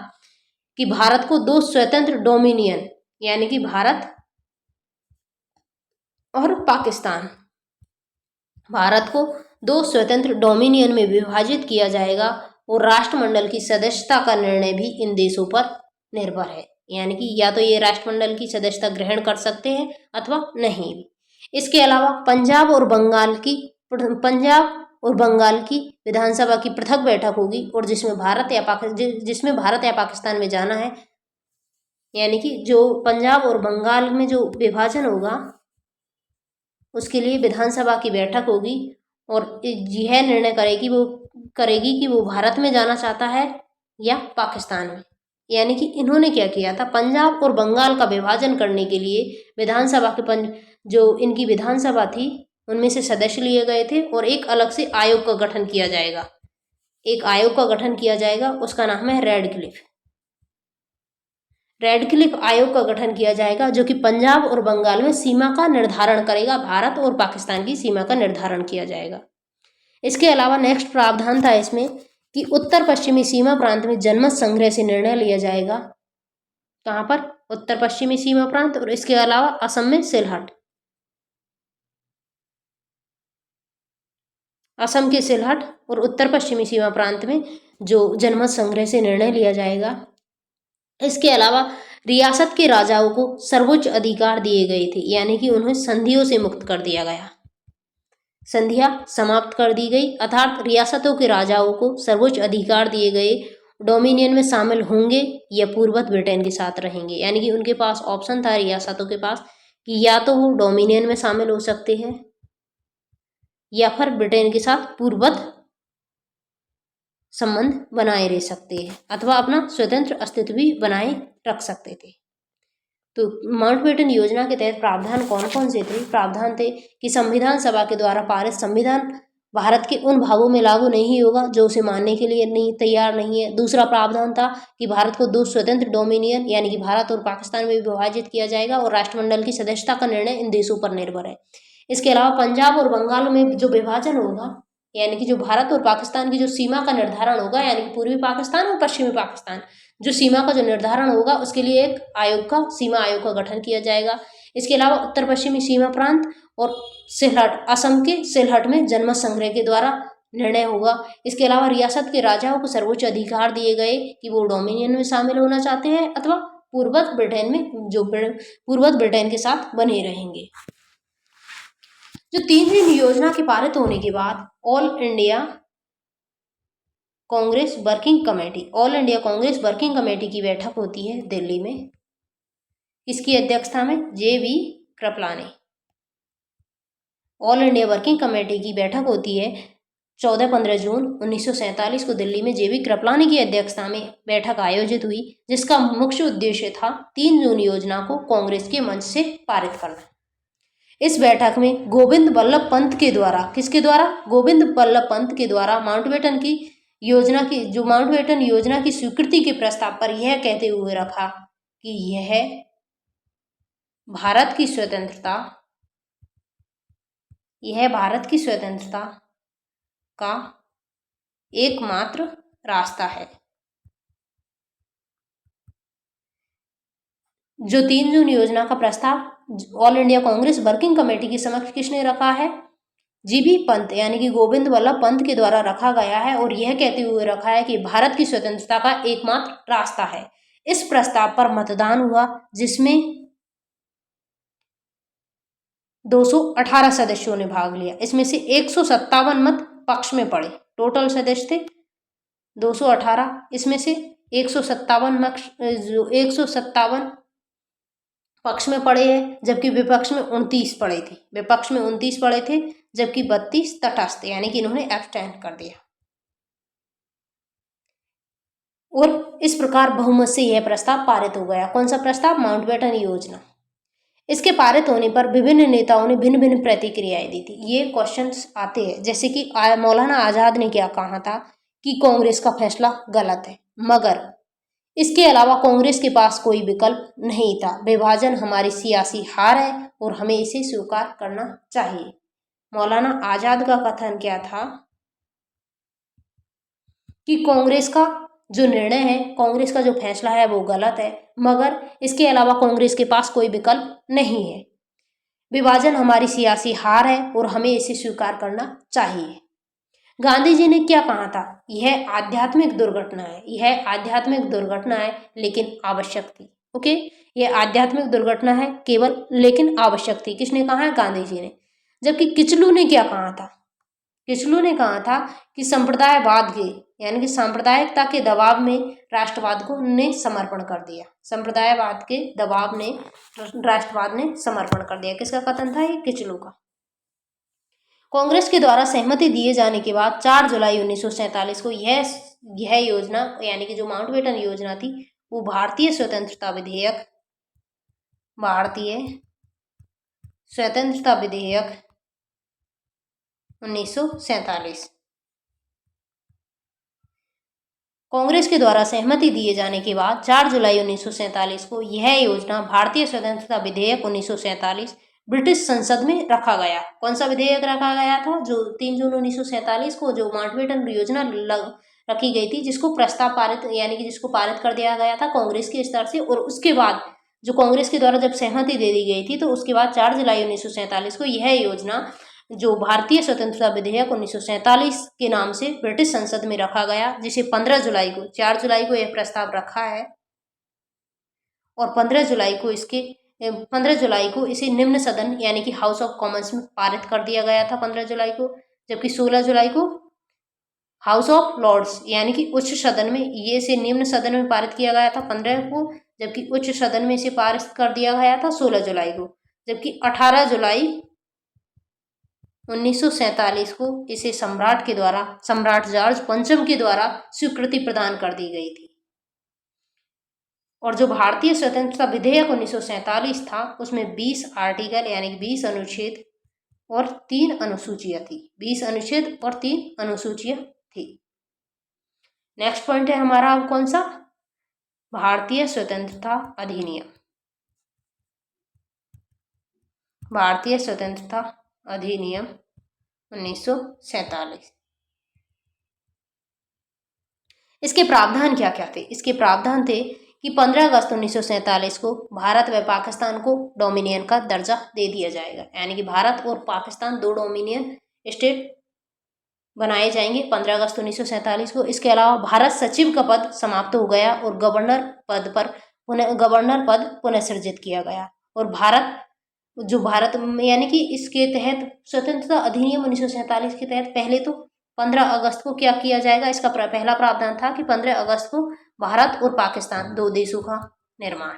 कि भारत को 2 स्वतंत्र डोमिनियन यानी कि भारत और पाकिस्तान, भारत को 2 स्वतंत्र डोमिनियन में विभाजित किया जाएगा और राष्ट्रमंडल की सदस्यता का निर्णय भी इन देशों पर निर्भर है। यानी कि या तो ये राष्ट्रमंडल की सदस्यता ग्रहण कर सकते हैं अथवा नहीं भी। इसके अलावा पंजाब और बंगाल की विधानसभा की पृथक बैठक होगी और जिसमें भारत या पाकिस्तान में जाना है, यानी कि जो पंजाब और बंगाल में जो विभाजन होगा उसके लिए विधानसभा की बैठक होगी और यह निर्णय करेगी कि वो भारत में जाना चाहता है या पाकिस्तान में। यानी कि इन्होंने क्या किया था, पंजाब और बंगाल का विभाजन करने के लिए विधानसभा के जो इनकी विधानसभा थी उनमें से सदस्य लिए गए थे और एक अलग से आयोग का गठन किया जाएगा। एक आयोग का गठन किया जाएगा, उसका नाम है रेडक्लिफ आयोग का गठन किया जाएगा जो कि पंजाब और बंगाल में सीमा का निर्धारण करेगा। भारत और पाकिस्तान की सीमा का निर्धारण किया जाएगा। इसके अलावा नेक्स्ट प्रावधान था इसमें कि उत्तर पश्चिमी सीमा प्रांत में जनमत संग्रह से निर्णय लिया जाएगा। कहाँ पर? उत्तर पश्चिमी सीमा प्रांत। और इसके अलावा असम में सिलहट, असम के सिलहट और उत्तर पश्चिमी सीमा प्रांत में जो जनमत संग्रह से निर्णय लिया जाएगा। इसके अलावा रियासत के राजाओं को सर्वोच्च अधिकार दिए गए थे, यानी कि उन्हें संधियों से मुक्त कर दिया गया, संधियां समाप्त कर दी गई, अर्थात रियासतों के राजाओं को सर्वोच्च अधिकार दिए गए। डोमिनियन में शामिल होंगे या पूर्ववत ब्रिटेन के साथ रहेंगे, यानी कि उनके पास ऑप्शन था रियासतों के पास कि या तो वो डोमिनियन में शामिल हो सकते हैं या फिर ब्रिटेन के साथ पूर्ववत संबंध बनाए रह सकते हैं अथवा अपना स्वतंत्र अस्तित्व भी बनाए रख सकते थे। तो माउंटबेटन योजना के तहत प्रावधान कौन कौन से थे? प्रावधान थे कि संविधान सभा के द्वारा पारित संविधान भारत के उन भागों में लागू नहीं होगा जो उसे मानने के लिए तैयार नहीं है। दूसरा प्रावधान था कि भारत को 2 स्वतंत्र डोमिनियन यानी कि भारत और पाकिस्तान में विभाजित किया जाएगा और राष्ट्रमंडल की सदस्यता का निर्णय इन देशों पर निर्भर है। इसके अलावा पंजाब और बंगाल में जो विभाजन होगा, यानी कि जो भारत और पाकिस्तान की जो सीमा का निर्धारण होगा, यानी कि पूर्वी पाकिस्तान और पश्चिमी पाकिस्तान, जो सीमा का जो निर्धारण होगा उसके लिए एक सीमा आयोग का गठन किया जाएगा। इसके अलावा उत्तर पश्चिमी सीमा प्रांत और सिलहट, असम के सिलहट में जनमत संग्रह के द्वारा निर्णय होगा। इसके अलावा रियासत के राजाओं को सर्वोच्च अधिकार दिए गए कि वो डोमिनियन में शामिल होना चाहते हैं अथवा पूर्ववत ब्रिटेन के साथ बने रहेंगे। जो 3 जून योजना के पारित होने के बाद all India Congress working committee की बैठक होती है दिल्ली में। इसकी अध्यक्षता में J.V.. Kripalani. All India working committee की बैठक होती है 14-15 जून 1947 को दिल्ली में जे.वी. कृपलानी की अध्यक्षता में बैठक आयोजित हुई, जिसका मुख्य उद्देश्य था 3 जून योजना को कांग्रेस के मंच से पारित करना। इस बैठक में गोविंद बल्लभ पंत के द्वारा, किसके द्वारा? गोविंद बल्लभ पंत के द्वारा माउंटबेटन योजना की स्वीकृति के प्रस्ताव पर यह कहते हुए रखा कि यह भारत की स्वतंत्रता यह भारत की स्वतंत्रता का एकमात्र रास्ता है। जो 3 जून योजना का प्रस्ताव all India Congress working committee के समक्ष किसने रखा है? जीबी पंत यानी कि गोविंद वल्लभ पंत के द्वारा रखा गया है और यह कहते हुए रखा है कि भारत की स्वतंत्रता का एकमात्र रास्ता है। इस प्रस्ताव पर मतदान हुआ जिसमें 218 सदस्यों ने भाग लिया। इसमें से 157 मत पक्ष में पड़े। टोटल सदस्य थे 218, इसमें से 157 पक्ष में पड़े हैं, जबकि विपक्ष में 29 पड़े थे। विपक्ष में 29 पड़े थे, जबकि 32 तटस्थ यानी कि इन्होंने एब्सटेन कर दिया। और इस प्रकार बहुमत से यह प्रस्ताव पारित हो गया। कौन सा प्रस्ताव? माउंटबेटन योजना। इसके पारित होने पर विभिन्न नेताओं ने भिन्न भिन्न प्रतिक्रियाएं दी थी। ये क्वेश्चंस आते हैं, जैसे कि मौलाना आजाद ने क्या कहा था कि कांग्रेस का फैसला गलत है, मगर इसके अलावा कांग्रेस के पास कोई विकल्प नहीं था। विभाजन हमारी सियासी हार है और हमें इसे स्वीकार करना चाहिए। मौलाना आजाद का कथन क्या था कि कांग्रेस का जो निर्णय है, कांग्रेस का जो फैसला है वो गलत है, मगर इसके अलावा कांग्रेस के पास कोई विकल्प नहीं है। विभाजन हमारी सियासी हार है और हमें इसे स्वीकार करना चाहिए। गांधी जी ने क्या कहा था? यह आध्यात्मिक दुर्घटना है, यह आध्यात्मिक दुर्घटना है लेकिन आवश्यक थी। ओके, यह आध्यात्मिक दुर्घटना है केवल लेकिन आवश्यक थी। किसने कहा है? गांधी जी ने। जबकि किचलू ने क्या कहा था? किचलू ने कहा था कि संप्रदायवाद के यानी कि सांप्रदायिकता के दबाव में राष्ट्रवाद को ने समर्पण कर दिया। संप्रदायवाद के दबाव ने राष्ट्रवाद ने समर्पण कर दिया। किसका कथन था? ये किचलू का। कांग्रेस के द्वारा सहमति दिए जाने के बाद 4 जुलाई 1947 को यह योजना यानी कि जो माउंटबेटन योजना थी वो भारतीय स्वतंत्रता विधेयक 1947 कांग्रेस के द्वारा सहमति दिए जाने के बाद 4 जुलाई 1947 को यह योजना भारतीय स्वतंत्रता विधेयक 1947 ब्रिटिश संसद में रखा गया। कौन सा विधेयक रखा गया था? जो 3 जून 1947 को जो माउंटबेटन योजना रखी गई थी, जिसको प्रस्ताव पारित यानी कि जिसको पारित कर दिया गया था कांग्रेस के स्तर से, और उसके बाद जो कांग्रेस के द्वारा जब सहमति दे दी गई थी तो उसके बाद 4 जुलाई 1947 को यह योजना जो भारतीय स्वतंत्रता विधेयक 1947 के नाम से ब्रिटिश संसद में रखा गया, जिसे 15 जुलाई को 4 जुलाई को यह प्रस्ताव रखा है और 15 जुलाई को इसे निम्न सदन यानी कि हाउस ऑफ कॉमन्स में पारित कर दिया गया था 15 जुलाई को, जबकि 16 जुलाई को हाउस ऑफ लॉर्ड्स यानी कि उच्च सदन में ये इसे निम्न सदन में पारित किया गया था 15 को, जबकि उच्च सदन में इसे पारित कर दिया गया था 16 जुलाई को, जबकि 18 जुलाई 1947 को इसे सम्राट जॉर्ज पंचम के द्वारा स्वीकृति प्रदान कर दी गई थी। और जो भारतीय स्वतंत्रता विधेयक 1947 था उसमें 20 आर्टिकल यानी कि 20 अनुच्छेद और 3 अनुसूचियां थी। 20 अनुच्छेद और 3 अनुसूचियां थी। नेक्स्ट पॉइंट है हमारा अब कौन सा? भारतीय स्वतंत्रता अधिनियम। भारतीय स्वतंत्रता अधिनियम 1947। इसके प्रावधान क्या क्या थे? इसके प्रावधान थे कि 15 अगस्त 1947 को भारत व पाकिस्तान को डोमिनियन का दर्जा दे दिया जाएगा, यानी कि भारत और पाकिस्तान 2 डोमिनियन स्टेट बनाए जाएंगे 15 अगस्त 1947 को। इसके अलावा भारत सचिव का पद समाप्त हो गया और गवर्नर पद पुनः सृजित किया गया। और भारत यानी कि इसके तहत स्वतंत्रता अधिनियम 1947 के तहत पहले तो 15 अगस्त को क्या किया जाएगा? इसका पहला प्रावधान था कि 15 अगस्त को भारत और पाकिस्तान 2 देशों का निर्माण।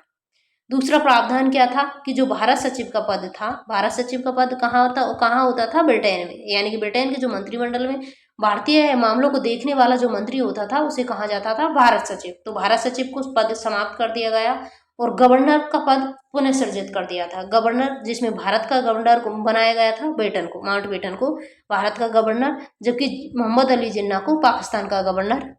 दूसरा प्रावधान क्या था कि जो भारत सचिव का पद था, भारत सचिव का पद कहाँ होता था? ब्रिटेन में, यानी कि ब्रिटेन के जो मंत्रिमंडल में भारतीय मामलों को देखने वाला जो मंत्री होता था उसे कहा जाता था भारत सचिव। तो भारत सचिव को पद समाप्त कर दिया गया और गवर्नर का पद पुनः सृजित कर दिया था। गवर्नर, जिसमें भारत का गवर्नर बनाया गया था माउंटबेटन को भारत का गवर्नर, जबकि मोहम्मद अली जिन्ना को पाकिस्तान का गवर्नर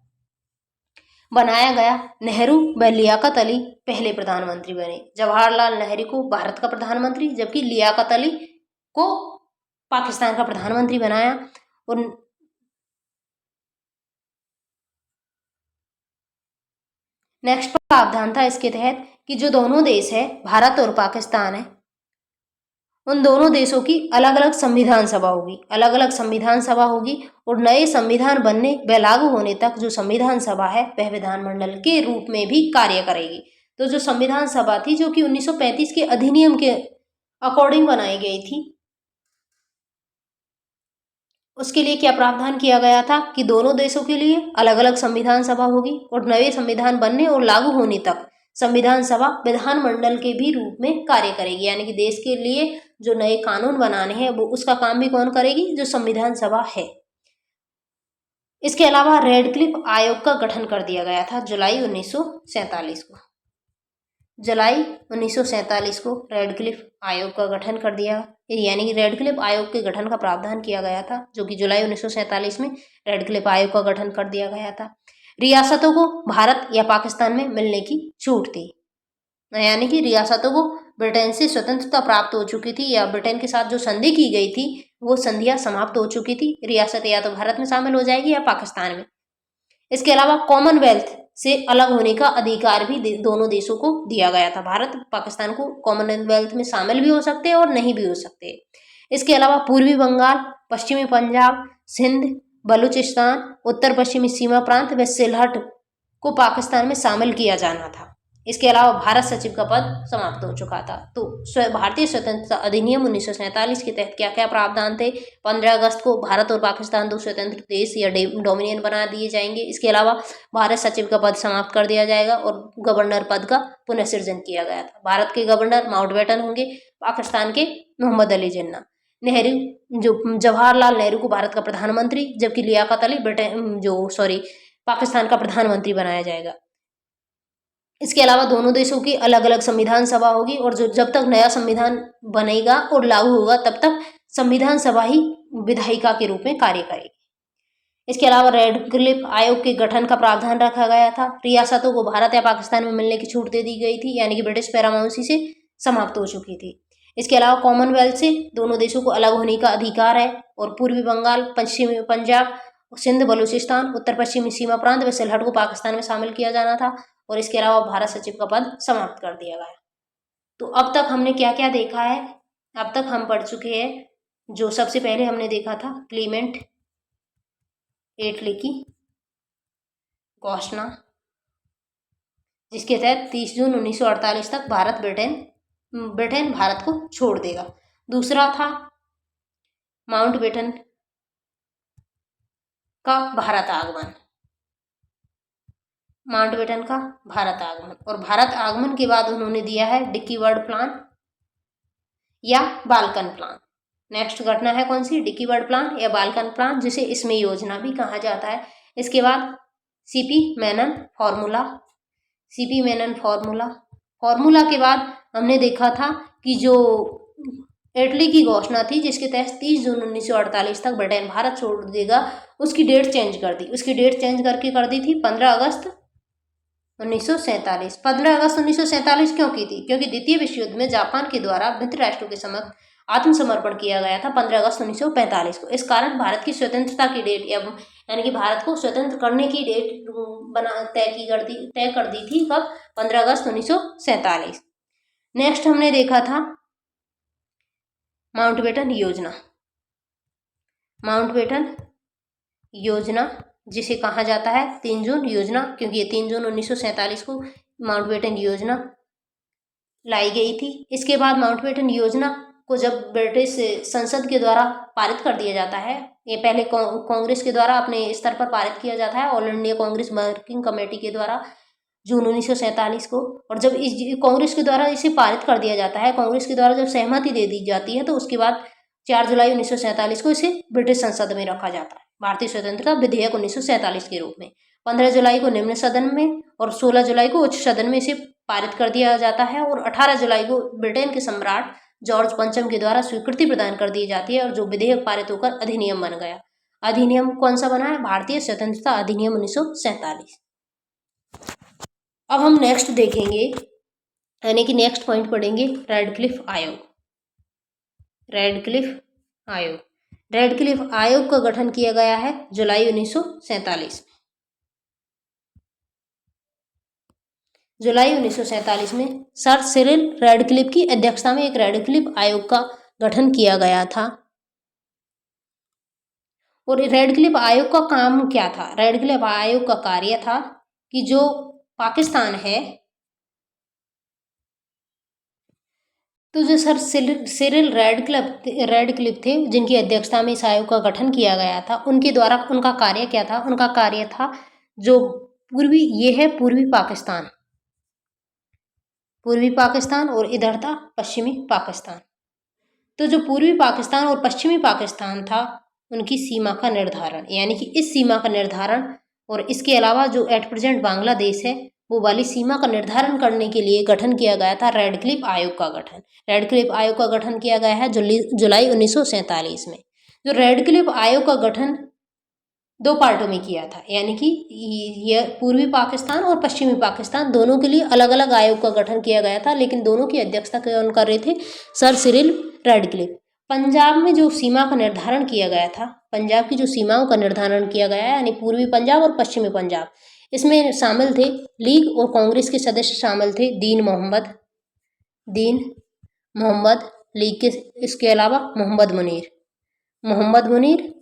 बनाया गया। नेहरू व लियाकत अली पहले प्रधानमंत्री बने। जवाहरलाल नेहरू को भारत का प्रधानमंत्री, जबकि लियाकत अली को पाकिस्तान का प्रधानमंत्री बनाया। और नेक्स्ट प्रावधान था इसके तहत कि जो दोनों देश है, भारत और पाकिस्तान है, उन दोनों देशों की अलग अलग संविधान सभा होगी, अलग अलग संविधान सभा होगी। और नए संविधान बनने व लागू होने तक जो संविधान सभा है वह विधानमंडल के रूप में भी कार्य करेगी। तो जो संविधान सभा थी, जो कि 1935 के अधिनियम के अकॉर्डिंग बनाई गई थी, उसके लिए क्या प्रावधान किया गया था कि दोनों देशों के लिए अलग अलग संविधान सभा होगी और नए संविधान बनने और लागू होने तक संविधान सभा विधानमंडल के भी रूप में कार्य करेगी। यानी कि देश के लिए जो नए कानून बनाने हैं वो उसका काम भी कौन करेगी, जो संविधान सभा है। इसके अलावा रेडक्लिफ आयोग का गठन कर दिया गया था जुलाई 1947 को। जुलाई 1947 को रेडक्लिफ आयोग का गठन कर दिया, यानी कि रेडक्लिफ आयोग के गठन का प्रावधान किया गया था, जो कि जुलाई 1947 में रेडक्लिफ आयोग का गठन कर दिया गया था। रियासतों को भारत या पाकिस्तान में मिलने की छूट थी, यानी कि रियासतों को ब्रिटेन से स्वतंत्रता प्राप्त हो चुकी थी, या ब्रिटेन के साथ जो संधि की गई थी वो संधियां समाप्त हो चुकी थी। रियासत या तो भारत में शामिल हो जाएगी या पाकिस्तान में। इसके अलावा कॉमनवेल्थ से अलग होने का अधिकार भी दोनों देशों को दिया गया था। भारत पाकिस्तान को कॉमनवेल्थ में शामिल भी हो सकते हैं और नहीं भी हो सकते। इसके अलावा पूर्वी बंगाल, पश्चिमी पंजाब, सिंध, बलूचिस्तान, उत्तर पश्चिमी सीमा प्रांत व सिलहट को पाकिस्तान में शामिल किया जाना था। इसके अलावा भारत सचिव का पद समाप्त हो चुका था। तो भारतीय स्वतंत्रता अधिनियम 1947 के तहत क्या क्या प्रावधान थे? 15 अगस्त को भारत और पाकिस्तान दो स्वतंत्र देश या डोमिनियन बना दिए जाएंगे। इसके अलावा भारत सचिव का पद समाप्त कर दिया जाएगा और गवर्नर पद का पुनर्सृजन किया गया था। भारत के गवर्नर माउंटबेटन होंगे, पाकिस्तान के मोहम्मद अली जिन्ना। नेहरू, जो जवाहरलाल नेहरू को भारत का प्रधानमंत्री, जबकि लियाकत अली पाकिस्तान का प्रधानमंत्री बनाया जाएगा। इसके अलावा दोनों देशों की अलग अलग संविधान सभा होगी और जो जब तक नया संविधान बनेगा और लागू होगा तब तक संविधान सभा ही विधायिका के रूप में कार्य करेगी। इसके अलावा रेडक्लिफ आयोग के गठन का प्रावधान रखा गया था। रियासतों को भारत या पाकिस्तान में मिलने की छूट दे दी गई थी, यानी कि ब्रिटिश पैरामाउंसी से समाप्त हो चुकी थी। इसके अलावा कॉमनवेल्थ से दोनों देशों को अलग होने का अधिकार है और पूर्वी बंगाल, पश्चिमी पंजाब, सिंध, बलूचिस्तान, उत्तर पश्चिमी सीमा प्रांत व सिलहट को पाकिस्तान में शामिल किया जाना था। और इसके अलावा भारत सचिव का पद समाप्त कर दिया गया। तो अब तक हमने क्या क्या देखा है? अब तक हम पढ़ चुके हैं, जो सबसे पहले हमने देखा था क्लीमेंट एटली की घोषणा, जिसके तहत 30 जून 1948 तक ब्रिटेन भारत को छोड़ देगा। दूसरा था माउंटबेटन का भारत आगमन, माउंटबेटन का भारत आगमन। और भारत आगमन के बाद उन्होंने दिया है डिक्की वर्ड प्लान या बाल्कन प्लान। नेक्स्ट घटना है कौन सी? डिक्की वर्ड प्लान या बाल्कन प्लान, जिसे इसमें योजना भी कहा जाता है। इसके बाद CP Menon formula, CP Menon formula के बाद हमने देखा था कि जो इटली की घोषणा थी, जिसके तहत 30 जून 1948 तक ब्रिटेन भारत छोड़ देगा, उसकी डेट चेंज कर दी। उसकी डेट चेंज करके कर दी थी 15 अगस्त 1947। 15 अगस्त 1947 क्यों की थी? क्योंकि द्वितीय विश्व युद्ध में जापान के द्वारा मित्र राष्ट्रों के समक्ष आत्मसमर्पण किया गया था 15 अगस्त 1945 को। इस कारण भारत की स्वतंत्रता की डेट, यानी कि भारत को स्वतंत्र करने की डेट तय कर दी थी कब? 15 अगस्त 1947। नेक्स्ट हमने देखा था माउंटबेटन योजना, माउंटबेटन योजना जिसे कहा जाता है 3 जून योजना, क्योंकि ये 3 जून 1947 को माउंटबेटन योजना लाई गई थी। इसके बाद माउंटबेटन योजना को जब ब्रिटिश संसद के द्वारा पारित कर दिया जाता है, ये पहले कांग्रेस के द्वारा अपने स्तर पर पारित किया जाता है, all India Congress working committee के द्वारा जून 1947 को। और जब इस कांग्रेस के द्वारा इसे पारित कर दिया जाता है, कांग्रेस के द्वारा जब सहमति दे दी जाती है, तो उसके बाद 4 जुलाई 1947 को इसे ब्रिटिश संसद में रखा जाता है, भारतीय स्वतंत्रता विधेयक 1947 के रूप में। 15 जुलाई को निम्न सदन में और 16 जुलाई को उच्च सदन में इसे पारित कर दिया जाता है और 18 जुलाई को ब्रिटेन के सम्राट जॉर्ज पंचम के द्वारा स्वीकृति प्रदान कर दी जाती है और जो विधेयक पारित होकर अधिनियम बन गया। अधिनियम कौन सा बना है? भारतीय स्वतंत्रता अधिनियम 1947। अब हम नेक्स्ट देखेंगे, यानी कि नेक्स्ट पॉइंट पढ़ेंगे रेडक्लिफ आयोग। रेडक्लिफ आयोग। रेडक्लिफ आयोग का गठन किया गया है जुलाई 1947 में। जुलाई 1947 में सर सिरिल रेडक्लिफ की अध्यक्षता में एक रेडक्लिफ आयोग का गठन किया गया था। और रेडक्लिफ आयोग का काम क्या था? रेडक्लिफ आयोग का कार्य था कि जो पाकिस्तान है, तो जो सर सिरिल रेडक्लिफ थे जिनकी अध्यक्षता में इस आयोग का गठन किया गया था, उनके द्वारा उनका कार्य क्या था? उनका कार्य था जो पूर्वी पाकिस्तान और इधर था पश्चिमी पाकिस्तान। तो जो पूर्वी पाकिस्तान और पश्चिमी पाकिस्तान था उनकी सीमा का निर्धारण, यानी कि इस सीमा का निर्धारण और इसके अलावा जो एट प्रेजेंट बांग्लादेश है वो वाली सीमा का निर्धारण करने के लिए गठन किया गया था रेडक्लिफ आयोग का गठन। रेडक्लिफ आयोग का गठन किया गया है जुलाई 1947 में। जो रेडक्लिफ आयोग का गठन 2 पार्टों में किया था, यानी कि यह पूर्वी पाकिस्तान और पश्चिमी पाकिस्तान दोनों के लिए अलग अलग आयोग का गठन किया गया था, लेकिन दोनों की अध्यक्षता कौन कर रहे थे? Sir Cyril Radcliffe. पंजाब में जो सीमा का निर्धारण किया गया था, पंजाब की जो सीमाओं का निर्धारण किया गया है, यानी पूर्वी पंजाब और पश्चिमी पंजाब, इसमें शामिल थे लीग और कांग्रेस के सदस्य शामिल थे दीन मोहम्मद लीग के, इसके अलावा मोहम्मद मुनीर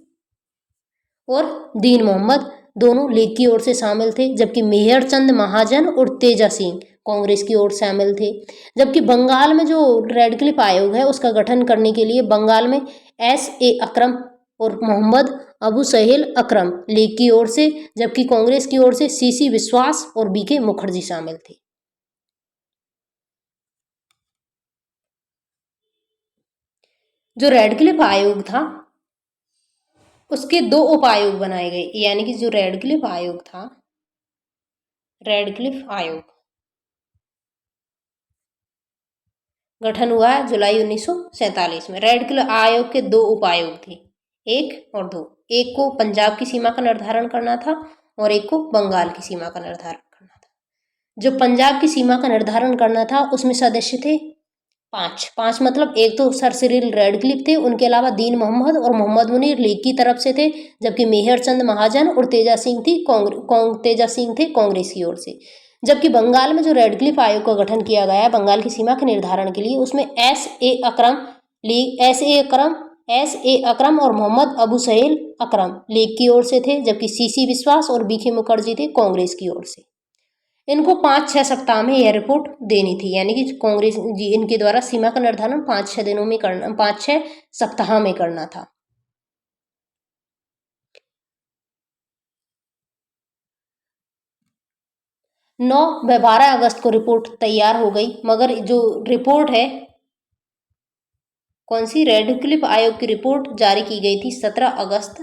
और दीन मोहम्मद दोनों लीग की ओर से शामिल थे, जबकि मेहर चंद महाजन और तेजा सिंह कांग्रेस की ओर शामिल थे। जबकि बंगाल में जो रेडक्लिफ आयोग है उसका गठन करने के लिए बंगाल में S.A. अकरम और मोहम्मद अबू सहेल अकरम लीग की ओर से, जबकि कांग्रेस की ओर से C.C. विश्वास और B.K. मुखर्जी शामिल थे। जो रेडक्लिफ आयोग था उसके 2 उपायोग बनाए गए, यानी कि जो रेडक्लिफ आयोग था, रेडक्लिफ आयोग गठन हुआ है जुलाई 1947 में। रेडक्लिफ आयोग के 2 उपायोग थे, 1 और 2। एक को पंजाब की सीमा का निर्धारण करना था और एक को बंगाल की सीमा का निर्धारण करना था। जो पंजाब की सीमा का निर्धारण करना था उसमें सदस्य थे 5 मतलब एक तो सर सिरिल रेडक्लिफ थे, उनके अलावा दीन मोहम्मद और मोहम्मद मुनीर लीग की तरफ से थे, जबकि मेहर चंद महाजन और तेजा सिंह थे कांग्रेस की ओर से। जबकि बंगाल में जो रेडक्लिफ आयोग का गठन किया गया है बंगाल की सीमा के निर्धारण के लिए, उसमें एस ए अकरम और मोहम्मद अबू सहेल अकरम लीग की ओर से थे, जबकि C.C. विश्वास और B.K. मुखर्जी थे कांग्रेस की ओर से। इनको 5-6 सप्ताह में यह रिपोर्ट देनी थी, यानी कि कांग्रेस जी इनके द्वारा सीमा का निर्धारण 5-6 दिनों में करना, 5-6 सप्ताह में करना था। 9 व 12 अगस्त को रिपोर्ट तैयार हो गई, मगर जो रिपोर्ट है कौन सी? रेडक्लिफ आयोग की रिपोर्ट जारी की गई थी 17 अगस्त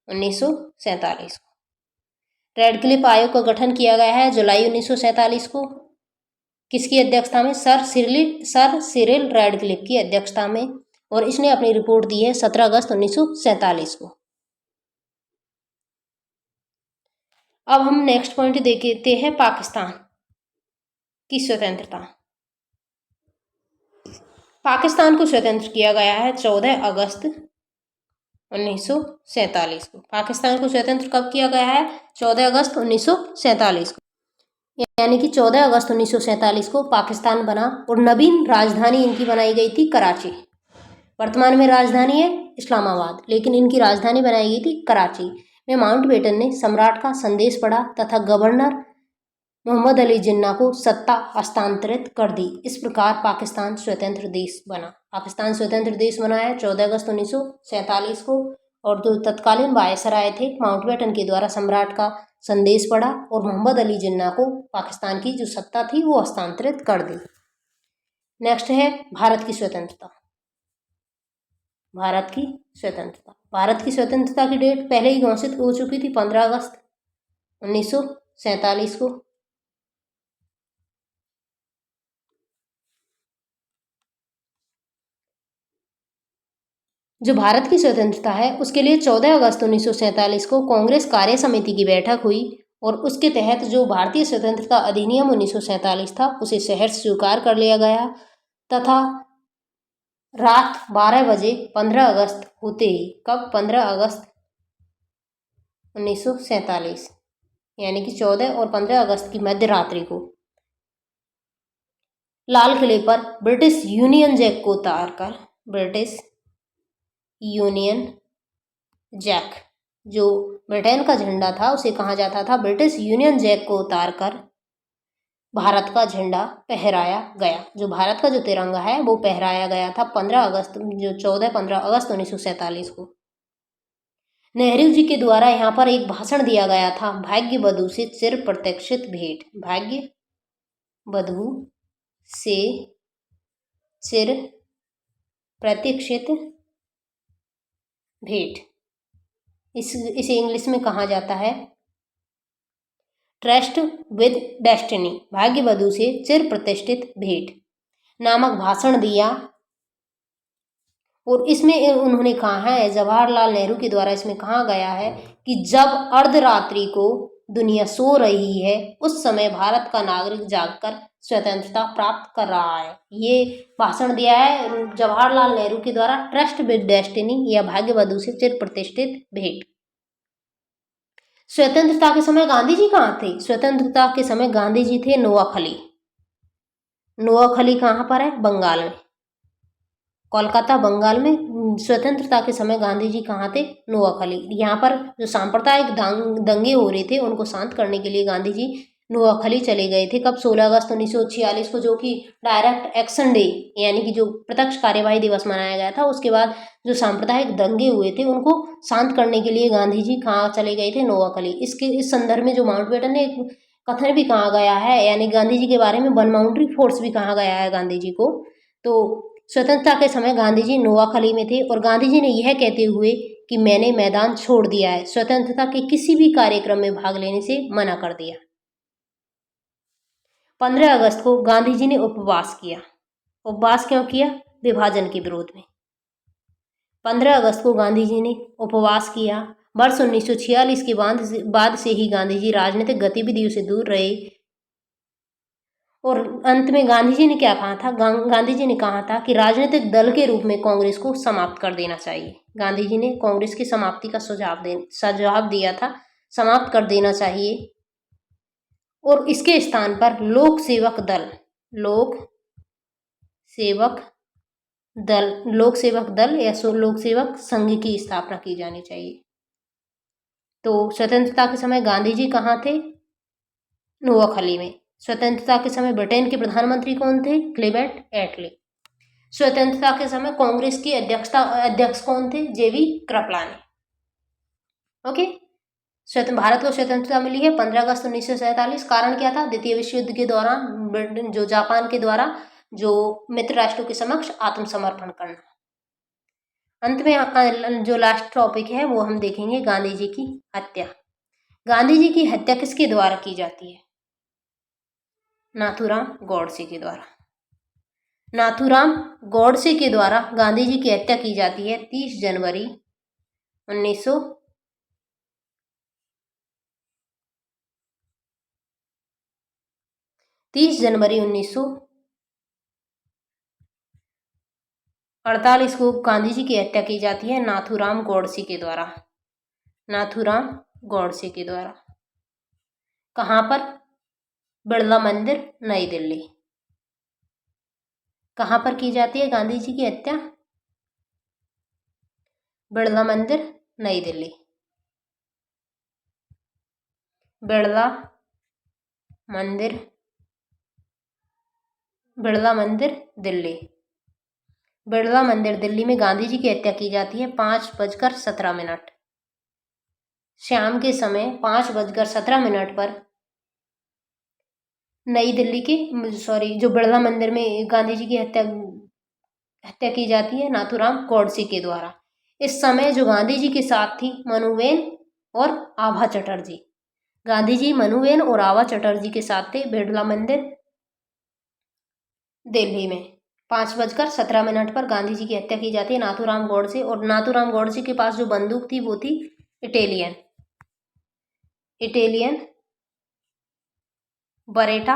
1947 को। रेडक्लिफ आयोग का गठन किया गया है जुलाई 1947 को। किसकी अध्यक्षता में? सर सिरिल रेडक्लिफ की अध्यक्षता में, और इसने अपनी रिपोर्ट दी है 17 अगस्त 1947 को। अब हम नेक्स्ट पॉइंट देखते हैं पाकिस्तान की स्वतंत्रता। पाकिस्तान को स्वतंत्र किया गया है 14 अगस्त 1947 को। पाकिस्तान को स्वतंत्र कब किया गया है? 14 अगस्त 1947 को, यानी कि 14 अगस्त 1947 को पाकिस्तान बना और नवीन राजधानी इनकी बनाई गई थी कराची। वर्तमान में राजधानी है इस्लामाबाद, लेकिन इनकी राजधानी बनाई गई थी कराची में। माउंटबेटन ने सम्राट का संदेश पढ़ा तथा गवर्नर मोहम्मद अली जिन्ना को सत्ता हस्तांतरित कर दी। इस प्रकार पाकिस्तान स्वतंत्र देश बना। पाकिस्तान स्वतंत्र देश बना है 14 अगस्त 1947 को, और जो तत्कालीन वायसराय थे माउंटबेटन के द्वारा सम्राट का संदेश पढ़ा और मोहम्मद अली जिन्ना को पाकिस्तान की जो सत्ता थी वो हस्तांतरित कर दी। नेक्स्ट है भारत की स्वतंत्रता। भारत की स्वतंत्रता की डेट पहले ही घोषित हो चुकी थी 15 अगस्त 1947 को। जो भारत की स्वतंत्रता है उसके लिए 14 अगस्त 1947 को कांग्रेस कार्य समिति की बैठक हुई, और उसके तहत जो भारतीय स्वतंत्रता अधिनियम 1947 था उसे सहर्ष स्वीकार कर लिया गया तथा रात 12 बजे 15 अगस्त होते ही, कब? 15 अगस्त 1947, यानी कि 14 और 15 अगस्त की मध्य रात्रि को लाल किले पर ब्रिटिश यूनियन जैक को उतारकर, ब्रिटिश यूनियन जैक, जो ब्रिटेन का झंडा था उसे कहा जाता था ब्रिटिश यूनियन जैक को उतारकर भारत का झंडा फहराया गया। जो भारत का जो तिरंगा है वो फहराया गया था 15 अगस्त, जो 14-15 अगस्त 1947 को। नेहरू जी के द्वारा यहाँ पर एक भाषण दिया गया था, भाग्य बधू से चिर प्रतीक्षित भेंट, भाग्य बधू से चिर प्रतीक्षित भेंट। इसे इंग्लिश में कहा जाता है ट्रस्ट विद डेस्टिनी, भाग्य बधू से चिर प्रतिष्ठित भेंट नामक भाषण दिया। और इसमें उन्होंने कहा है, जवाहरलाल नेहरू के द्वारा इसमें कहा गया है कि जब अर्धरात्रि को दुनिया सो रही है उस समय भारत का नागरिक जागकर स्वतंत्रता प्राप्त कर रहा है। ये भाषण दिया है जवाहरलाल नेहरू के द्वारा, ट्रस्ट विद डेस्टिनी या भाग्य बधू से चिर प्रतिष्ठित भेंट। स्वतंत्रता के समय गांधी जी कहाँ थे? स्वतंत्रता के समय गांधी जी थे नोआखली। नोआखली कहाँ पर है? बंगाल में, कोलकाता बंगाल में। स्वतंत्रता के समय गांधी जी कहाँ थे? नोआखली। यहाँ पर जो सांप्रदायिक दंगे हो रहे थे उनको शांत करने के लिए गांधी जी नोआखली चले गए थे। कब? 16 अगस्त 1946 को, जो कि डायरेक्ट एक्शन डे यानी कि जो प्रत्यक्ष कार्यवाही दिवस मनाया गया था। उसके बाद जो सांप्रदायिक दंगे हुए थे उनको शांत करने के लिए गांधी जी कहाँ चले गए थे? नोआखली। इस संदर्भ में जो माउंटबेटन ने एक कथन भी कहा गया है, यानी गांधी जी के बारे में वन माउंट्री फोर्स भी कहा गया है गांधी जी को। तो स्वतंत्रता के समय गांधी जी नोआखली में थे और गांधी जी ने यह कहते हुए कि मैंने मैदान छोड़ दिया है, स्वतंत्रता के किसी भी कार्यक्रम में भाग लेने से मना कर दिया। 15 अगस्त को गांधी जी ने उपवास किया। उपवास क्यों किया? विभाजन के विरोध में। 15 अगस्त को गांधी जी ने उपवास किया। वर्ष 1946 के बाद से ही गांधी जी राजनीतिक गतिविधियों से दूर रहे और अंत में गांधी जी ने क्या कहा था? गांधी जी ने कहा था कि राजनीतिक दल के रूप में कांग्रेस को समाप्त कर देना चाहिए। गांधी जी ने कांग्रेस की समाप्ति का सुझाव दिया था, समाप्त कर देना चाहिए। और इसके स्थान पर लोक सेवक दल या लोक सेवक संघ की स्थापना की जानी चाहिए। तो स्वतंत्रता के समय गांधी जी कहाँ थे? नोआखली में। स्वतंत्रता के समय ब्रिटेन के प्रधानमंत्री कौन थे? क्लेमेंट एटली। स्वतंत्रता के समय कांग्रेस की अध्यक्ष कौन थे? जेबी कृपलानी। ओके। भारत को स्वतंत्रता मिली है 15 अगस्त 1947। कारण क्या था? द्वितीय विश्व युद्ध के दौरान जो जापान के द्वारा जो मित्र राष्ट्रों के समक्ष आत्मसमर्पण करना। अंत में जो लास्ट टॉपिक है वो हम देखेंगे गांधी जी की हत्या। गांधी जी की हत्या किसके द्वारा की जाती है? नाथूराम गॉडसे के द्वारा। नाथूराम गॉडसे के द्वारा गांधी जी की हत्या की जाती है 30 जनवरी 1948 को गांधी जी की हत्या की जाती है नाथूराम गॉडसे के द्वारा। नाथूराम गॉडसे के द्वारा। कहाँ पर? बिड़ला मंदिर, नई दिल्ली। कहाँ पर की जाती है गांधी जी की हत्या? बिड़ला मंदिर, नई दिल्ली। बिड़ला मंदिर दिल्ली। बिड़ला मंदिर दिल्ली में गांधी जी की हत्या की जाती है 5:17 शाम के समय 5:17 पर नई दिल्ली के जो बिड़ला मंदिर में गांधी जी की हत्या की जाती है नाथूराम गॉडसे के द्वारा। इस समय जो गांधी जी के साथ थी मनुबेन और आभा चटर्जी। गांधी जी मनुबेन और आभा चटर्जी के साथ थे बिड़ला मंदिर दिल्ली में। 5:17 पर गांधी जी की हत्या की जाती है नाथूराम गॉडसे। और नाथूराम गॉडसे के पास जो बंदूक थी वो थी Italian Bareta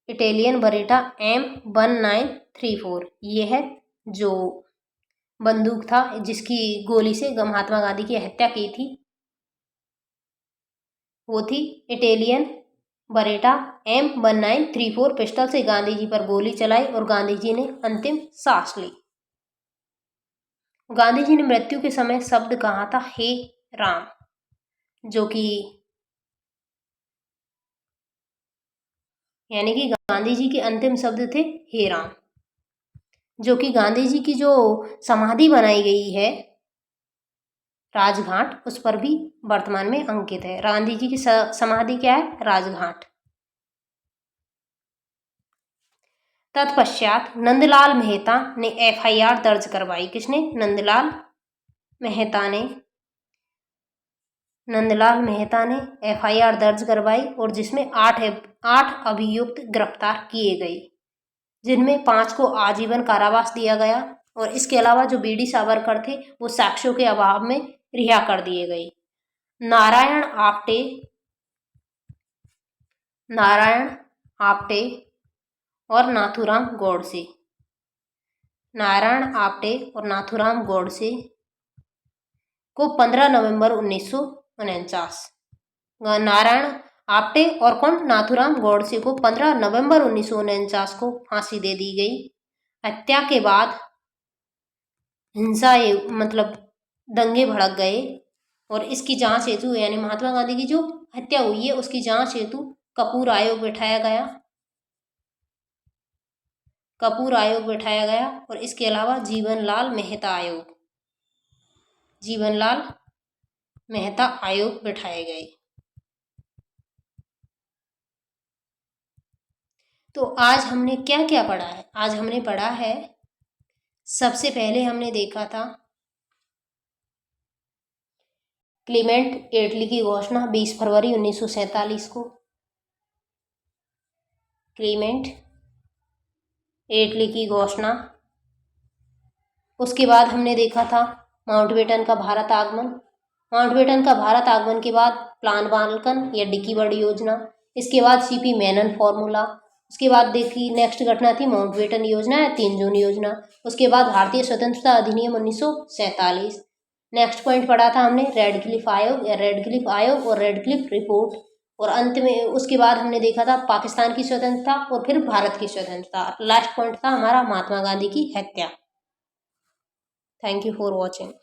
Italian Bareta M1934, ये है जो बंदूक था जिसकी गोली से महात्मा गांधी की हत्या की थी, वो थी इटालियन बरेटा M1934 पिस्टल से गांधी जी पर गोली चलाई और गांधी जी ने अंतिम सांस ली। गांधी जी ने मृत्यु के समय शब्द कहा था हे राम, जो कि यानी कि गांधी जी के अंतिम शब्द थे हे राम, जो कि गांधी जी की जो समाधि बनाई गई है राजघाट, उस पर भी वर्तमान में अंकित है। गांधी जी की समाधि क्या है? राजघाट। तत्पश्चात नंदलाल मेहता ने FIR दर्ज करवाई। किसने? नंदलाल मेहता ने FIR दर्ज करवाई और जिसमें 8 अभियुक्त गिरफ्तार किए गए, जिनमें 5 को आजीवन कारावास दिया गया और इसके अलावा जो BD सावरकर थे वो साक्ष्यों के अभाव में रिहा कर दिए गए। नारायण आप्टे और नाथूराम गोडसे को 15 नवंबर 1949, नारायण आप्टे और कौन? नाथूराम गोडसे को 15 नवंबर 1949 को फांसी दे दी गई। हत्या के बाद हिंसा मतलब दंगे भड़क गए और इसकी जांच हेतु, यानी महात्मा गांधी की जो हत्या हुई है उसकी जांच हेतु कपूर आयोग बैठाया गया और इसके अलावा जीवनलाल मेहता आयोग बैठाए गए। तो आज हमने क्या क्या पढ़ा है? आज हमने पढ़ा है, सबसे पहले हमने देखा था क्लीमेंट एटली की घोषणा 20 फरवरी 1947 को, क्लीमेंट एटली की घोषणा। उसके बाद हमने देखा था माउंटबेटन का भारत आगमन के बाद प्लान बाल्कन या डिकी बर्ड योजना, इसके बाद CP मेनन फॉर्मूला, उसके बाद देखी नेक्स्ट घटना थी माउंटबेटन योजना या 3 जून योजना, उसके बाद भारतीय स्वतंत्रता अधिनियम 1947। नेक्स्ट पॉइंट पढ़ा था हमने रेडक्लिफ आयोग और रेडक्लिफ रिपोर्ट, और अंत में उसके बाद हमने देखा था पाकिस्तान की स्वतंत्रता और फिर भारत की स्वतंत्रता। लास्ट पॉइंट था हमारा महात्मा गांधी की हत्या। Thank you for watching.